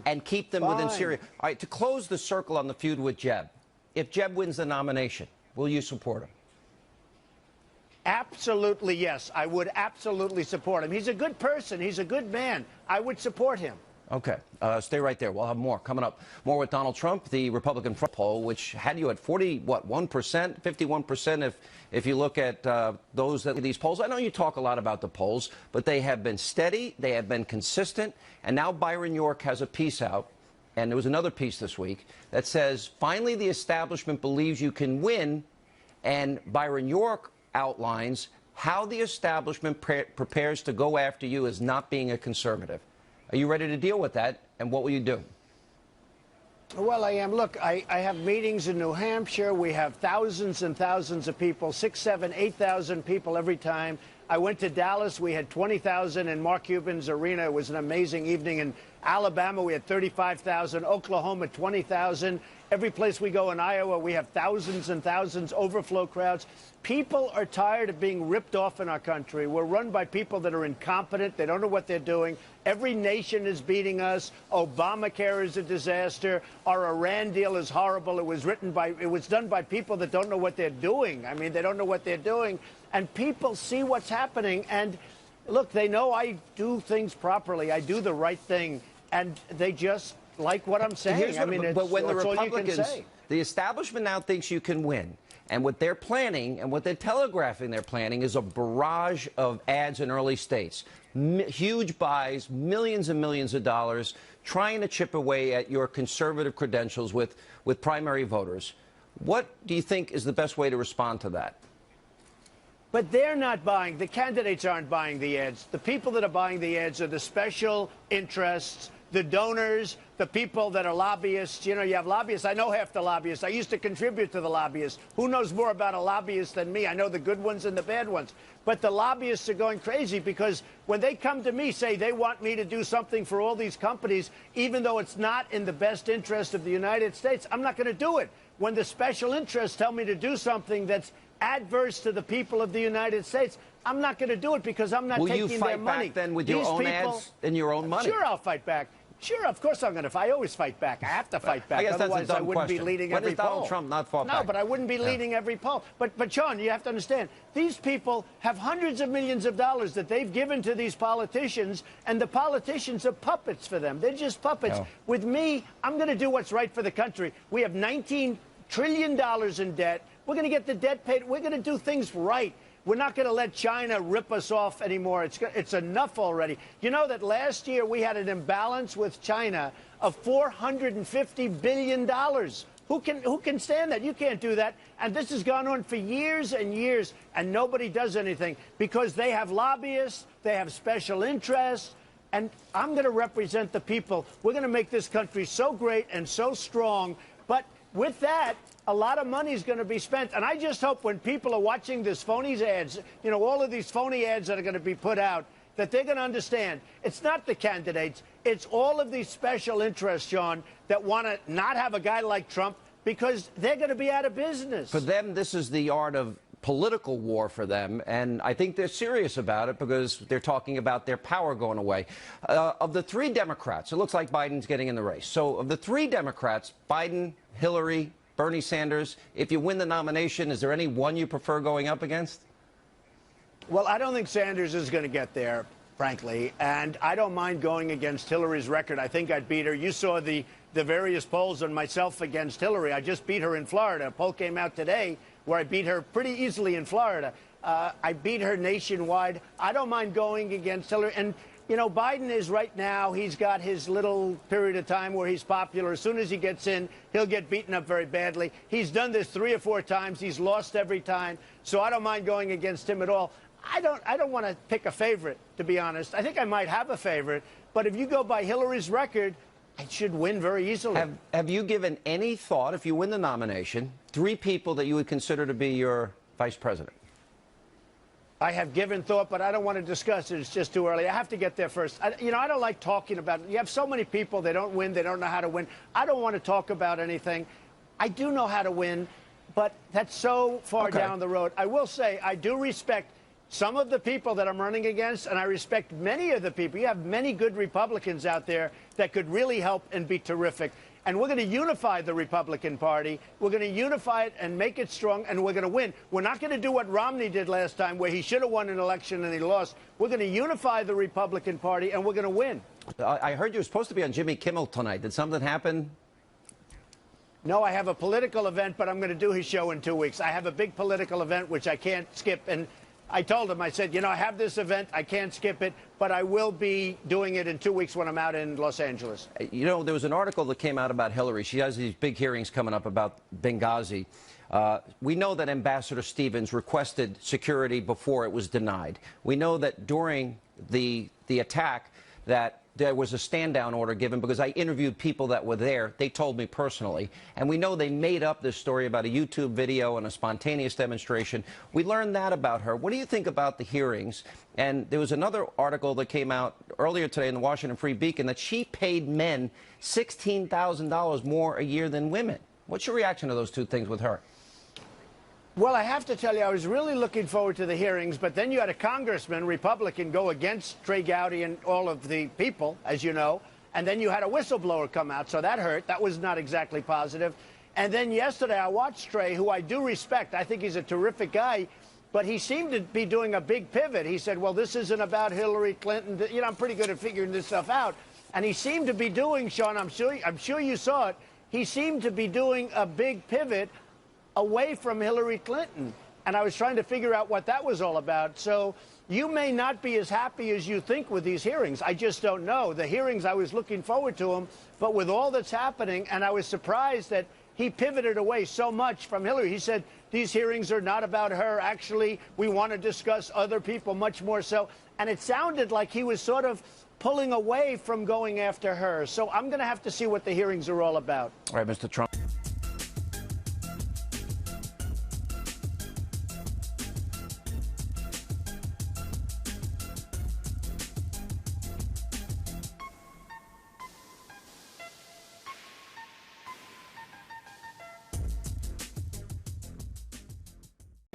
E: and keep them within Syria. All right, to close the circle on the feud with Jeb, if Jeb wins the nomination, will you support him?
F: Absolutely, yes. I would absolutely support him. He's a good person. He's a good man. I would support him.
E: Okay. Stay right there. We'll have more coming up. More with Donald Trump, the Republican front poll, which had you at 1%, 51% if you look at these polls. I know you talk a lot about the polls, but they have been steady, they have been consistent, and now Byron York has a piece out, and there was another piece this week that says, finally the establishment believes you can win, and Byron York outlines how the establishment prepares to go after you as not being a conservative. Are you ready to deal with that, and what will you do?
F: Well, I am. Look, I have meetings in New Hampshire. We have thousands and thousands of people, 6,000, 7,000, 8,000 people every time. I went to Dallas. We had 20,000 in Mark Cuban's arena. It was an amazing evening. In Alabama, we had 35,000. Oklahoma, 20,000. Every place we go in Iowa, we have thousands and thousands, overflow crowds. People are tired of being ripped off in our country. We're run by people that are incompetent. They don't know what they're doing. Every nation is beating us. Obamacare is a disaster. Our Iran deal is horrible. It was done by people that don't know what they're doing. I mean, they don't know what they're doing. And people see what's happening. And look, they know I do things properly. I do the right thing. And they just like what I'm saying.
E: But when the Republicans, the establishment now thinks you can win. And what they're planning and what they're telegraphing they're planning is a barrage of ads in early states. Huge buys, millions and millions of dollars, trying to chip away at your conservative credentials with primary voters. What do you think is the best way to respond to that?
F: But they're not buying. The candidates aren't buying the ads. The people that are buying the ads are the special interests, the donors, the people that are lobbyists. You know, you have lobbyists. I know half the lobbyists. I used to contribute to the lobbyists. Who knows more about a lobbyist than me? I know the good ones and the bad ones. But the lobbyists are going crazy because when they come to me, say they want me to do something for all these companies, even though it's not in the best interest of the United States, I'm not going to do it. When the special interests tell me to do something that's adverse to the people of the United States, I'm not going to do it because I'm not taking their money.
E: Will you fight back then with your own ads and your own money?
F: Sure, I'll fight back. Sure, of course I'm going to fight. I always fight back. I have to fight back.
E: I guess
F: Otherwise,
E: that's a dumb
F: I wouldn't
E: question.
F: be leading
E: When
F: every
E: has Donald
F: poll.
E: Trump not fought back?
F: No, but I wouldn't be leading every poll. But Sean, you have to understand, these people have hundreds of millions of dollars that they've given to these politicians, and the politicians are puppets for them. They're just puppets.
E: No.
F: With me, I'm going to do what's right for the country. We have $19 trillion in debt. We're going to get the debt paid. We're going to do things right. We're not going to let China rip us off anymore. It's enough already. You know that last year we had an imbalance with China of $450 billion. Who can stand that? You can't do that. And this has gone on for years and years, and nobody does anything because they have lobbyists, they have special interests, and I'm going to represent the people. We're going to make this country so great and so strong. But with that, a lot of money is going to be spent. And I just hope when people are watching this phony ads, you know, all of these phony ads that are going to be put out, that they're going to understand it's not the candidates, it's all of these special interests, Sean, that want to not have a guy like Trump because they're going to be out of business.
E: For them, this is the art of political war for them, and I think they're serious about it because they're talking about their power going away. Of the three Democrats, it looks like Biden's getting in the race. So of the three Democrats, Biden, Hillary, Bernie Sanders, if you win the nomination, is there any one you prefer going up against?
F: Well, I don't think Sanders is going to get there, frankly, and I don't mind going against Hillary's record. I think I'd beat her. You saw the various polls on myself against Hillary. I just beat her in Florida. A poll came out today where I beat her pretty easily in Florida. I beat her nationwide. I don't mind going against Hillary. And, you know, Biden is right now, he's got his little period of time where he's popular. As soon as he gets in, he'll get beaten up very badly. He's done this 3 or 4 times. He's lost every time. So I don't mind going against him at all. I don't want to pick a favorite, to be honest. I think I might have a favorite. But if you go by Hillary's record, I should win very easily.
E: Have you given any thought, if you win the nomination, 3 people that you would consider to be your vice president?
F: I have given thought, but I don't want to discuss it. It's just too early. I have to get there first. You know, I don't like talking about it. You have so many people, they don't win, they don't know how to win. I don't want to talk about anything. I do know how to win, but that's so far down the road. I will say I do respect some of the people that I'm running against, and I respect many of the people. You have many good Republicans out there that could really help and be terrific. And we're going to unify the Republican Party. We're going to unify it and make it strong, and we're going to win. We're not going to do what Romney did last time, where he should have won an election and he lost. We're going to unify the Republican Party, and we're going to win.
E: I heard you were supposed to be on Jimmy Kimmel tonight. Did something happen?
F: No, I have a political event, but I'm going to do his show in 2 weeks. I have a big political event, which I can't skip. And I told him, I said, you know, I have this event. I can't skip it, but I will be doing it in 2 weeks when I'm out in Los Angeles.
E: You know, there was an article that came out about Hillary. She has these big hearings coming up about Benghazi. We know that Ambassador Stevens requested security before it was denied. We know that during the attack that there was a stand-down order given because I interviewed people that were there. They told me personally. And we know they made up this story about a YouTube video and a spontaneous demonstration. We learned that about her. What do you think about the hearings? And there was another article that came out earlier today in the Washington Free Beacon that she paid men $16,000 more a year than women. What's your reaction to those two things with her?
F: Well, I have to tell you, I was really looking forward to the hearings, but then you had a congressman, Republican, go against Trey Gowdy and all of the people, as you know, and then you had a whistleblower come out, so that hurt. That was not exactly positive. And then yesterday I watched Trey, who I do respect. I think he's a terrific guy, but he seemed to be doing a big pivot. He said, well, this isn't about Hillary Clinton. You know, I'm pretty good at figuring this stuff out. And he seemed to be doing, Sean, I'm sure you saw it, he seemed to be doing a big pivot away from Hillary Clinton. And I was trying to figure out what that was all about. So you may not be as happy as you think with these hearings. I just don't know. The hearings, I was looking forward to them, but with all that's happening, and I was surprised that he pivoted away so much from Hillary. He said, these hearings are not about her. Actually, we want to discuss other people much more so. And it sounded like he was sort of pulling away from going after her. So I'm going to have to see what the hearings are all about.
E: All right, Mr. Trump.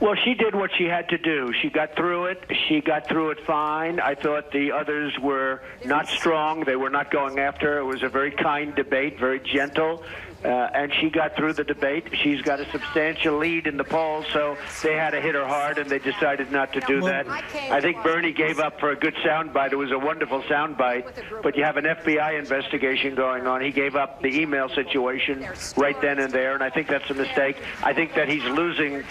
G: Well, she did what she had to do. She got through it. She got through it fine. I thought the others were not strong. They were not going after her. It was a very kind debate, very gentle. and she got through the debate. She's got a substantial lead in the polls, so they had to hit her hard, and they decided not to do that. I think Bernie gave up for a good soundbite. It was a wonderful soundbite, but you have an FBI investigation going on. He gave up the email situation right then and there, and I think that's a mistake. I think that he's losing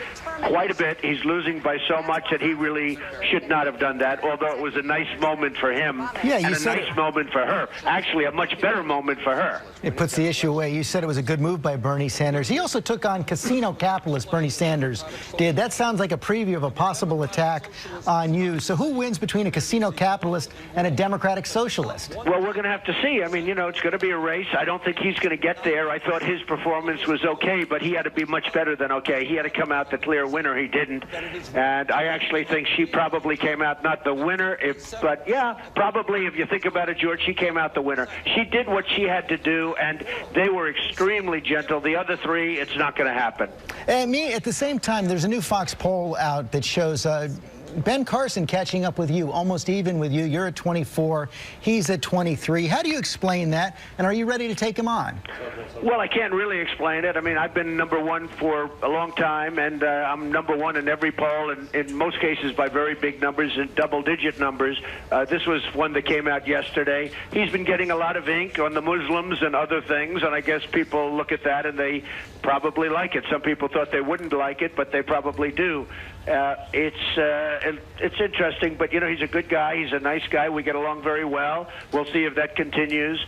G: quite a bit. He's losing by so much that he really should not have done that, although it was a nice moment for him
H: Yeah, you
G: and a
H: said
G: nice moment for her. Actually, a much better moment for her.
H: it puts the issue away. You said it was a good move by Bernie Sanders. He also took on casino capitalist Bernie Sanders did. That sounds like a preview of a possible attack on you. So who wins between a casino capitalist and a democratic socialist?
G: Well, we're going to have to see. I mean, you know, it's going to be a race. I don't think he's going to get there. I thought his performance was okay, but he had to be much better than okay. He had to come out the clear winner. He didn't. And I actually think she probably came out not the winner, but yeah, probably if you think about it, George, she came out the winner. She did what she had to do, and they were extremely gentle. The other three, it's not going to happen.
H: And at the same time, there's a new Fox poll out that shows Ben Carson catching up with you, almost even with you. You're at 24. He's at 23. How do you explain that? And are you ready to take him on?
G: Well, I can't really explain it. I mean, I've been number one for a long time, and I'm number one in every poll, and in most cases by very big numbers and double-digit numbers. This was one that came out yesterday. He's been getting a lot of ink on the Muslims and other things, and I guess people look at that and they probably like it. Some people thought they wouldn't like it, but they probably do. It's interesting, but you know, he's a good guy. He's a nice guy. We get along very well. We'll see if that continues.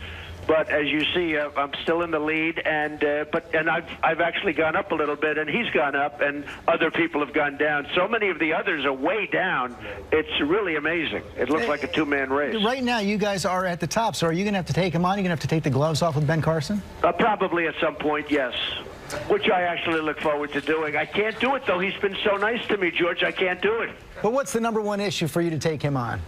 G: But as you see, I'm still in the lead, and I've actually gone up a little bit, and he's gone up, and other people have gone down. So many of the others are way down. It's really amazing. It looks like a two-man race.
H: Right now, you guys are at the top. So are you going to have to take him on? Are you going to have to take the gloves off with Ben Carson?
G: Probably at some point, yes. Which I actually look forward to doing. I can't do it, though. He's been so nice to me, George. I can't do it.
H: But what's the number one issue for you to take him on?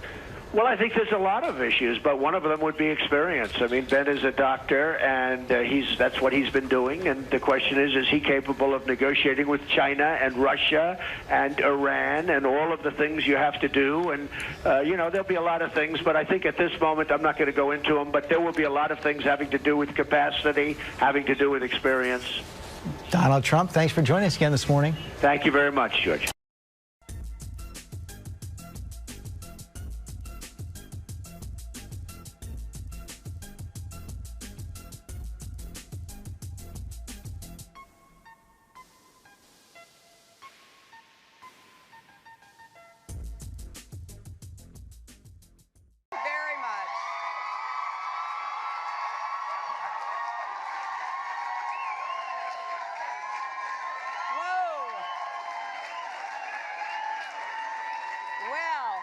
G: Well, I think there's a lot of issues, but one of them would be experience. I mean, Ben is a doctor, and that's what he's been doing. And the question is he capable of negotiating with China and Russia and Iran and all of the things you have to do? And, you know, there'll be a lot of things, but I think at this moment I'm not going to go into them, but there will be a lot of things having to do with capacity, having to do with experience.
H: Donald Trump, thanks for joining us again this morning.
G: Thank you very much, George.
B: Very much. Whoa. Well.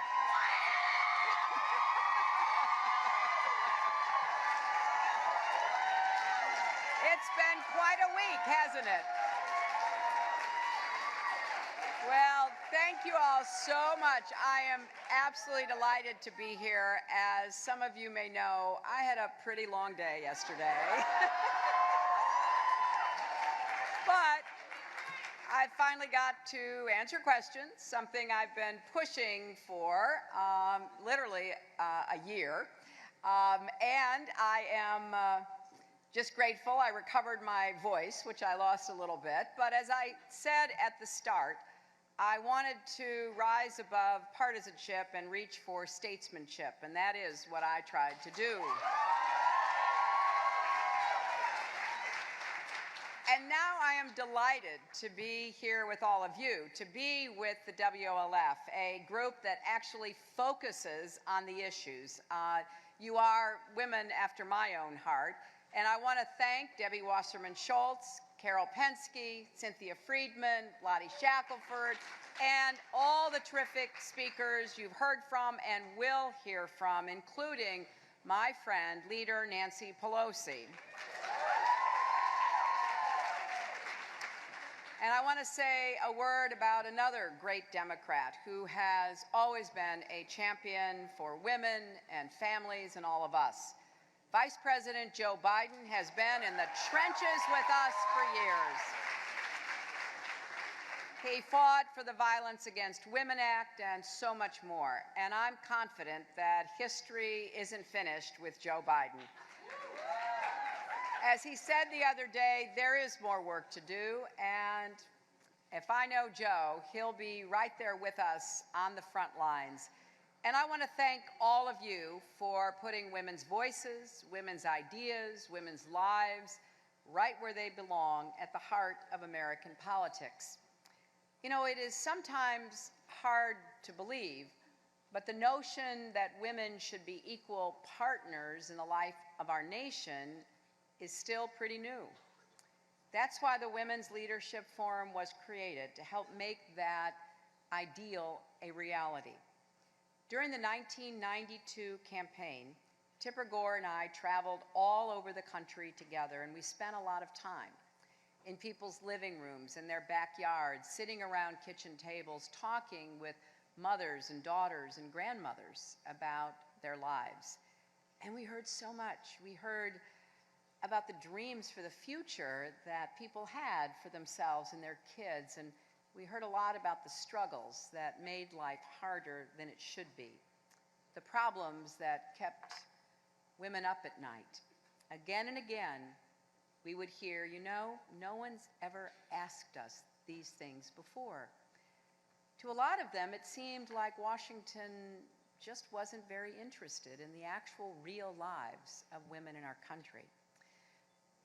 B: It's been quite a week, hasn't it? Well, thank you all so much. I am absolutely delighted to be here. As some of you may know, I had a pretty long day yesterday. But I finally got to answer questions, something I've been pushing for literally a year. And I am just grateful I recovered my voice, which I lost a little bit. But as I said at the start, I wanted to rise above partisanship and reach for statesmanship, and that is what I tried to do. And now I am delighted to be here with all of you, to be with the WOLF, a group that actually focuses on the issues. You are women after my own heart, and I want to thank Debbie Wasserman Schultz, Carol Penske, Cynthia Friedman, Lottie Shackelford, and all the terrific speakers you've heard from and will hear from, including my friend, leader Nancy Pelosi. And I want to say a word about another great Democrat who has always been a champion for women and families and all of us. Vice President Joe Biden has been in the trenches with us for years. He fought for the Violence Against Women Act and so much more. And I'm confident that history isn't finished with Joe Biden. As he said the other day, there is more work to do, and if I know Joe, he'll be right there with us on the front lines. And I want to thank all of you for putting women's voices, women's ideas, women's lives right where they belong at the heart of American politics. You know, it is sometimes hard to believe, but the notion that women should be equal partners in the life of our nation is still pretty new. That's why the Women's Leadership Forum was created, to help make that ideal a reality. During the 1992 campaign, Tipper Gore and I traveled all over the country together, and we spent a lot of time in people's living rooms, in their backyards, sitting around kitchen tables, talking with mothers and daughters and grandmothers about their lives. And we heard so much. We heard about the dreams for the future that people had for themselves and their kids, and we heard a lot about the struggles that made life harder than it should be, the problems that kept women up at night. Again and again, we would hear, you know, no one's ever asked us these things before. To a lot of them, it seemed like Washington just wasn't very interested in the actual real lives of women in our country.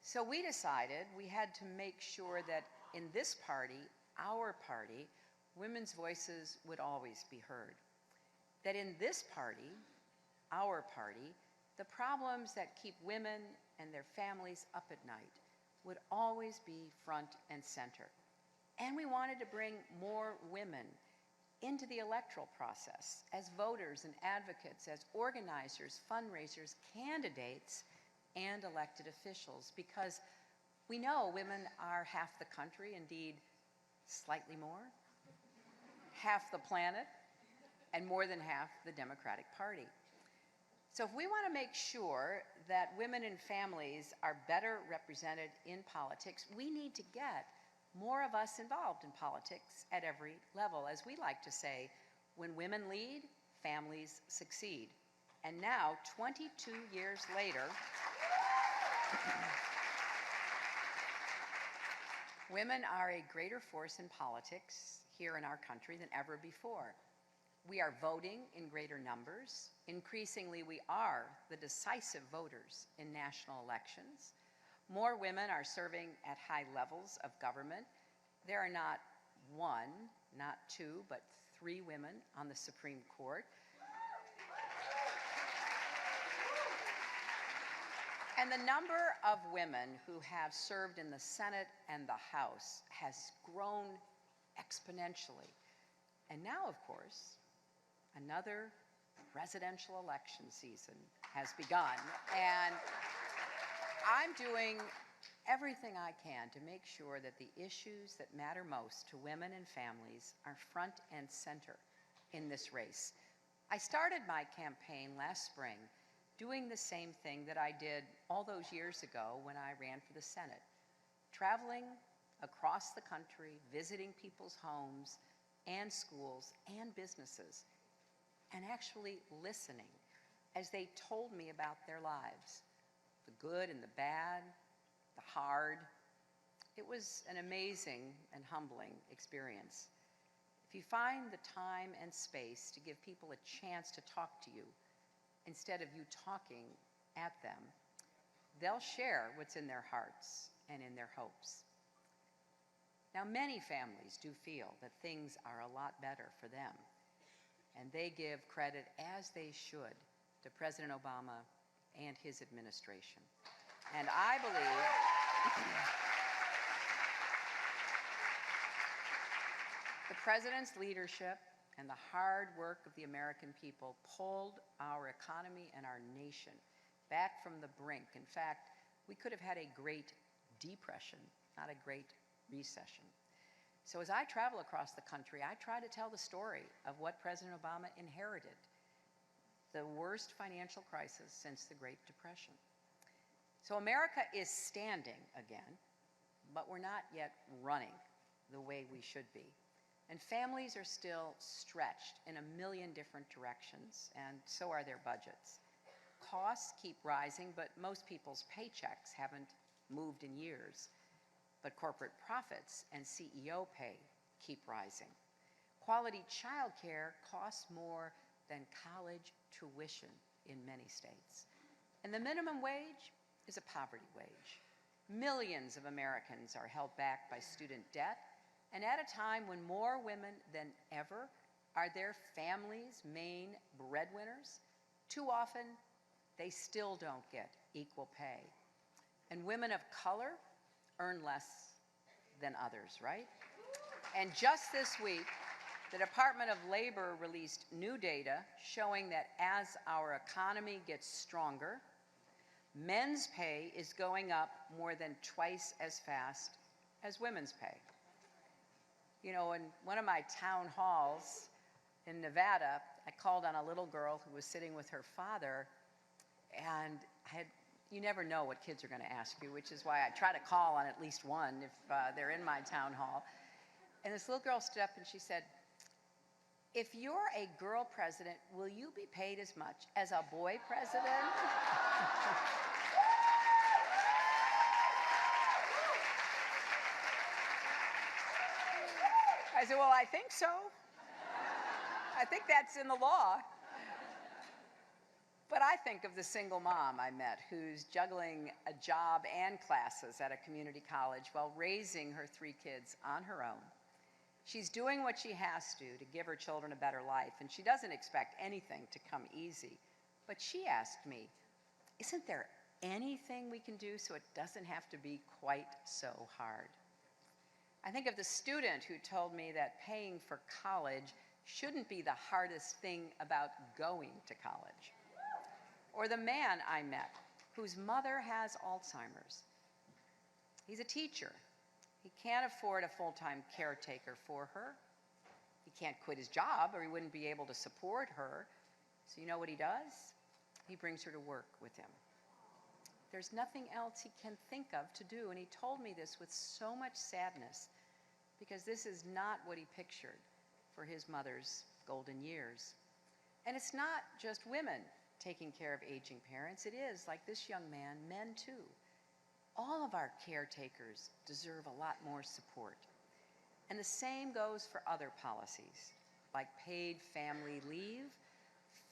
B: So we decided we had to make sure that in this party, our party, women's voices would always be heard. That in this party, our party, the problems that keep women and their families up at night would always be front and center. And we wanted to bring more women into the electoral process as voters and advocates, as organizers, fundraisers, candidates, and elected officials, because we know women are half the country, indeed slightly more, half the planet, and more than half the Democratic Party. So if we want to make sure that women and families are better represented in politics, we need to get more of us involved in politics at every level. As we like to say, when women lead, families succeed. And now, 22 years later, women are a greater force in politics here in our country than ever before. We are voting in greater numbers. Increasingly, we are the decisive voters in national elections. More women are serving at high levels of government. There are not one, not two, but 3 women on the Supreme Court. And the number of women who have served in the Senate and the House has grown exponentially. And now, of course, another presidential election season has begun. And I'm doing everything I can to make sure that the issues that matter most to women and families are front and center in this race. I started my campaign last spring doing the same thing that I did all those years ago when I ran for the Senate, traveling across the country, visiting people's homes and schools and businesses, and actually listening as they told me about their lives, the good and the bad, the hard. It was an amazing and humbling experience. If you find the time and space to give people a chance to talk to you, instead of you talking at them, they'll share what's in their hearts and in their hopes. Now, many families do feel that things are a lot better for them, and they give credit, as they should, to President Obama and his administration. And I believe the President's leadership and the hard work of the American people pulled our economy and our nation back from the brink. In fact, we could have had a great depression, not a great recession. So as I travel across the country, I try to tell the story of what President Obama inherited, the worst financial crisis since the Great Depression. So America is standing again, but we're not yet running the way we should be. And families are still stretched in a million different directions, and so are their budgets. Costs keep rising, but most people's paychecks haven't moved in years. But corporate profits and CEO pay keep rising. Quality childcare costs more than college tuition in many states. And the minimum wage is a poverty wage. Millions of Americans are held back by student debt, and at a time when more women than ever are their families' main breadwinners, too often they still don't get equal pay. And women of color earn less than others, right? And just this week, the Department of Labor released new data showing that as our economy gets stronger, men's pay is going up more than twice as fast as women's pay. You know, in one of my town halls in Nevada, I called on a little girl who was sitting with her father, and you never know what kids are going to ask you, which is why I try to call on at least one if they're in my town hall. And this little girl stood up and she said, "If you're a girl president, will you be paid as much as a boy president?" I said, "Well, I think so. I think that's in the law." But I think of the single mom I met who's juggling a job and classes at a community college while raising her 3 kids on her own. She's doing what she has to give her children a better life, and she doesn't expect anything to come easy. But she asked me, "Isn't there anything we can do so it doesn't have to be quite so hard?" I think of the student who told me that paying for college shouldn't be the hardest thing about going to college. Or the man I met whose mother has Alzheimer's. He's a teacher. He can't afford a full-time caretaker for her. He can't quit his job or he wouldn't be able to support her. So you know what he does? He brings her to work with him. There's nothing else he can think of to do, and he told me this with so much sadness because this is not what he pictured for his mother's golden years. And it's not just women taking care of aging parents. It is, like this young man, men too. All of our caretakers deserve a lot more support. And the same goes for other policies, like paid family leave,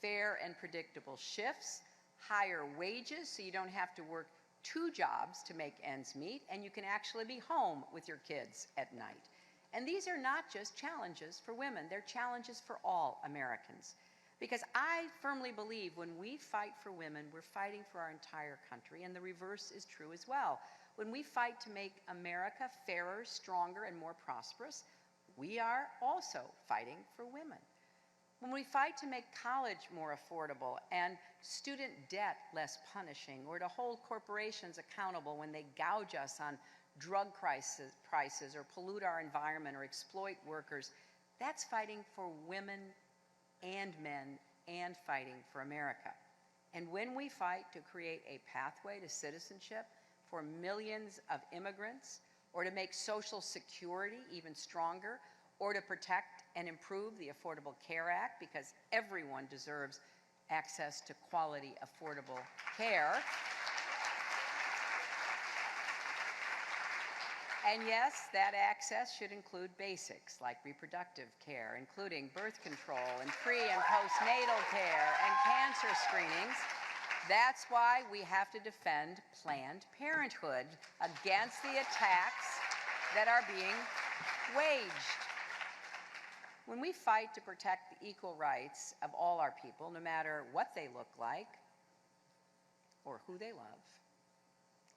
B: fair and predictable shifts, higher wages so you don't have to work 2 jobs to make ends meet, and you can actually be home with your kids at night. And these are not just challenges for women, they're challenges for all Americans. Because I firmly believe when we fight for women, we're fighting for our entire country, and the reverse is true as well. When we fight to make America fairer, stronger, and more prosperous, we are also fighting for women. When we fight to make college more affordable and student debt less punishing, or to hold corporations accountable when they gouge us on drug prices or pollute our environment or exploit workers, that's fighting for women and men and fighting for America. And when we fight to create a pathway to citizenship for millions of immigrants, or to make Social Security even stronger, or to protect and improve the Affordable Care Act because everyone deserves access to quality, affordable care. And yes, that access should include basics like reproductive care, including birth control and pre- and postnatal care and cancer screenings. That's why we have to defend Planned Parenthood against the attacks that are being waged. When we fight to protect the equal rights of all our people, no matter what they look like or who they love,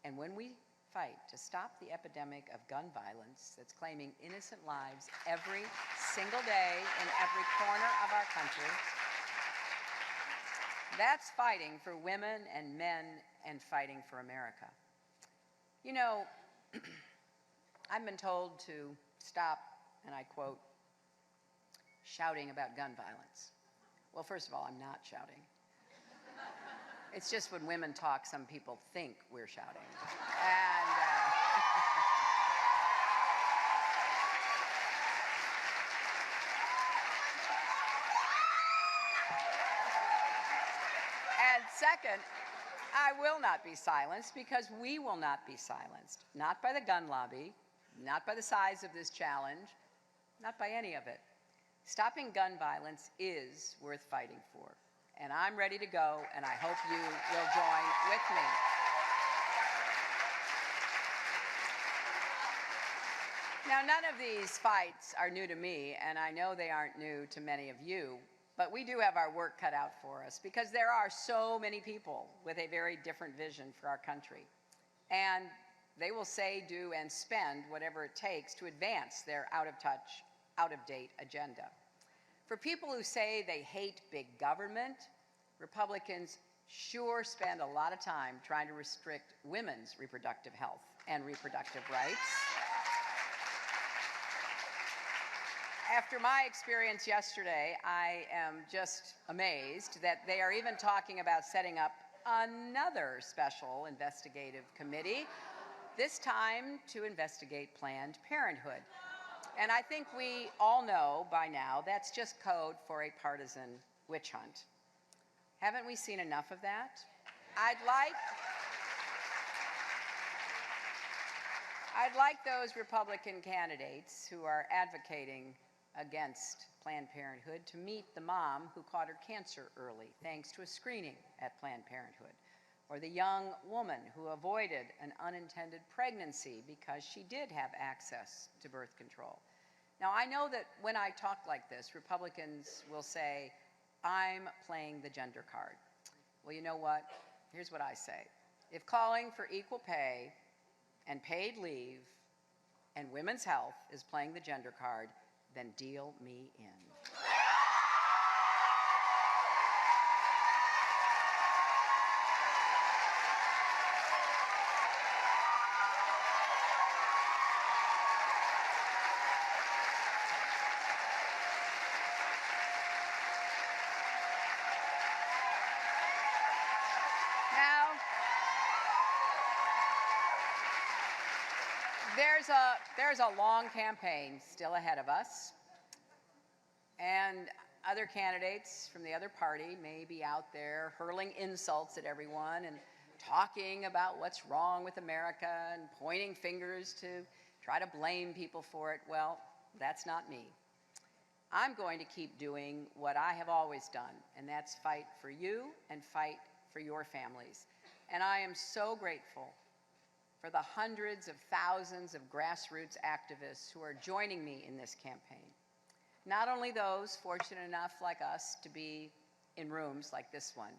B: and when we fight to stop the epidemic of gun violence that's claiming innocent lives every single day in every corner of our country, that's fighting for women and men and fighting for America. You know, I've been told to stop, and I quote, shouting about gun violence. Well, first of all, I'm not shouting. It's just when women talk, some people think we're shouting. And second, I will not be silenced because we will not be silenced. Not by the gun lobby, not by the size of this challenge, not by any of it. Stopping gun violence is worth fighting for. And I'm ready to go, and I hope you will join with me. Now, none of these fights are new to me, and I know they aren't new to many of you, but we do have our work cut out for us because there are so many people with a very different vision for our country. And they will say, do, and spend whatever it takes to advance their out-of-touch, out-of-date agenda. For people who say they hate big government, Republicans sure spend a lot of time trying to restrict women's reproductive health and reproductive rights. After my experience yesterday, I am just amazed that they are even talking about setting up another special investigative committee, this time to investigate Planned Parenthood. And I think we all know by now that's just code for a partisan witch hunt. Haven't we seen enough of that? I'd like those Republican candidates who are advocating against Planned Parenthood to meet the mom who caught her cancer early thanks to a screening at Planned Parenthood, or the young woman who avoided an unintended pregnancy because she did have access to birth control. Now, I know that when I talk like this, Republicans will say, I'm playing the gender card. Well, you know what? Here's what I say. If calling for equal pay and paid leave and women's health is playing the gender card, then deal me in. Now, there's a long campaign still ahead of us, and other candidates from the other party may be out there hurling insults at everyone and talking about what's wrong with America and pointing fingers to try to blame people for it. Well, that's not me. I'm going to keep doing what I have always done, and that's fight for you and fight for your families. And I am so grateful for the hundreds of thousands of grassroots activists who are joining me in this campaign. Not only those fortunate enough like us to be in rooms like this one,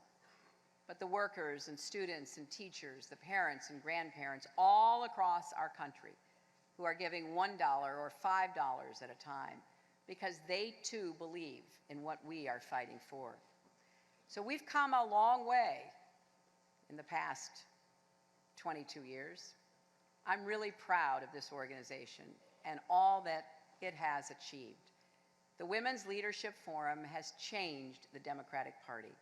B: but the workers and students and teachers, the parents and grandparents all across our country who are giving $1 or $5 at a time because they too believe in what we are fighting for. So we've come a long way in the past 22 years. I'm really proud of this organization and all that it has achieved. The Women's Leadership Forum has changed the Democratic Party.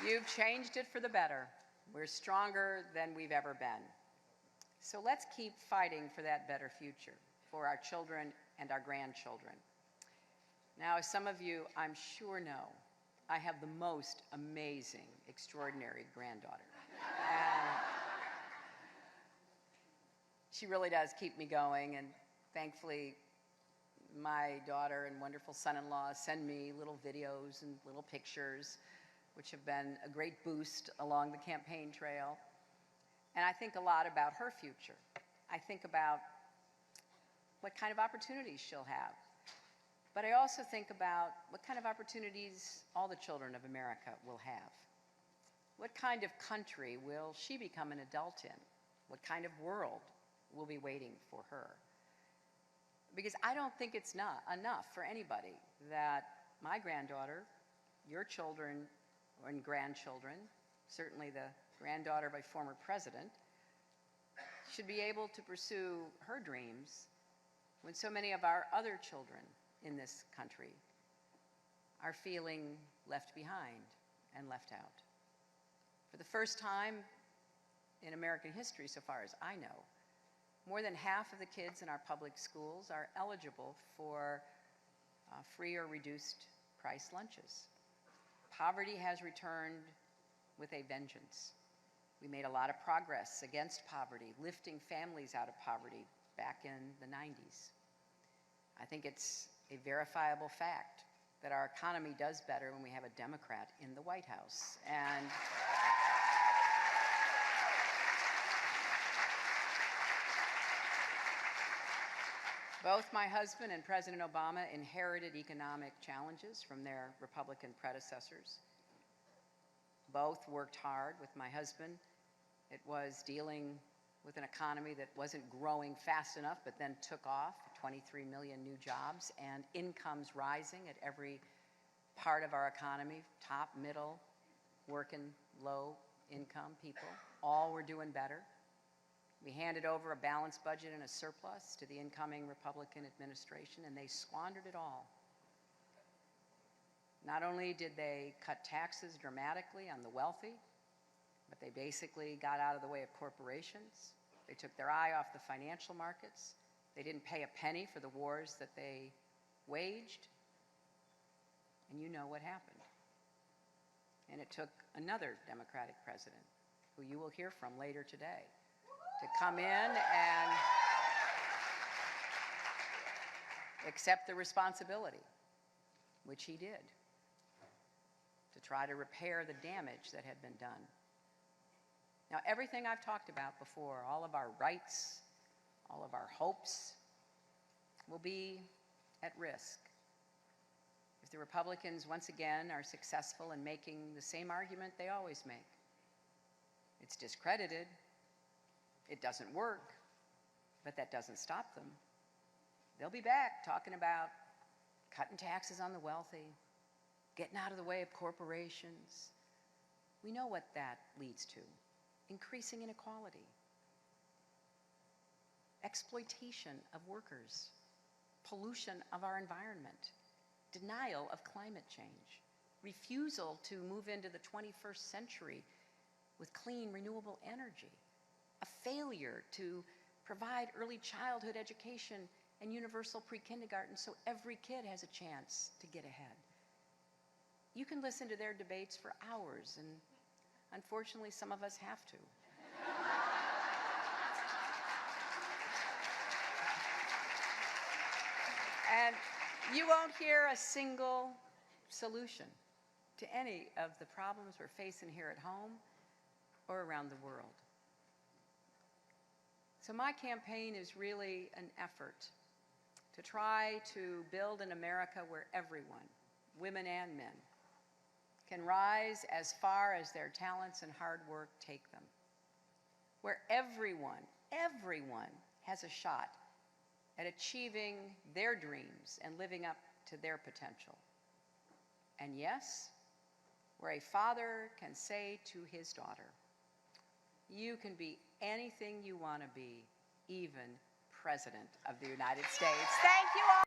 B: You've changed it for the better. We're stronger than we've ever been. So let's keep fighting for that better future, for our children and our grandchildren. Now, as some of you, I'm sure know, I have the most amazing, extraordinary granddaughter. And she really does keep me going, and thankfully, my daughter and wonderful son-in-law send me little videos and little pictures, which have been a great boost along the campaign trail. And I think a lot about her future. I think about what kind of opportunities she'll have. But I also think about what kind of opportunities all the children of America will have. What kind of country will she become an adult in? What kind of world will be waiting for her? Because I don't think it's not enough for anybody that my granddaughter, your children and grandchildren, certainly the granddaughter of a former president, should be able to pursue her dreams when so many of our other children in this country are feeling left behind and left out. For the first time in American history, so far as I know, more than half of the kids in our public schools are eligible for free or reduced price lunches. Poverty has returned with a vengeance. We made a lot of progress against poverty, lifting families out of poverty back in the 90s. I think it's a verifiable fact that our economy does better when we have a Democrat in the White House. And both my husband and President Obama inherited economic challenges from their Republican predecessors. Both worked hard. With my husband, it was dealing with an economy that wasn't growing fast enough, but then took off, 23 million new jobs, and incomes rising at every part of our economy, top, middle, working, low income people, all were doing better. We handed over a balanced budget and a surplus to the incoming Republican administration, and they squandered it all. Not only did they cut taxes dramatically on the wealthy, but they basically got out of the way of corporations. They took their eye off the financial markets. They didn't pay a penny for the wars that they waged. And you know what happened. And it took another Democratic president, who you will hear from later today, to come in and accept the responsibility, which he did, to try to repair the damage that had been done. Now, everything I've talked about before, all of our rights, all of our hopes, will be at risk if the Republicans once again are successful in making the same argument they always make. It's discredited, it doesn't work, but that doesn't stop them. They'll be back talking about cutting taxes on the wealthy, getting out of the way of corporations. We know what that leads to. Increasing inequality, exploitation of workers, pollution of our environment, denial of climate change, refusal to move into the 21st century with clean, renewable energy, a failure to provide early childhood education and universal pre-kindergarten so every kid has a chance to get ahead. You can listen to their debates for hours, and unfortunately, some of us have to. And you won't hear a single solution to any of the problems we're facing here at home or around the world. So my campaign is really an effort to try to build an America where everyone, women and men, can rise as far as their talents and hard work take them, where everyone has a shot at achieving their dreams and living up to their potential. And yes, where a father can say to his daughter, you can be anything you want to be, even President of the United States. Thank you all.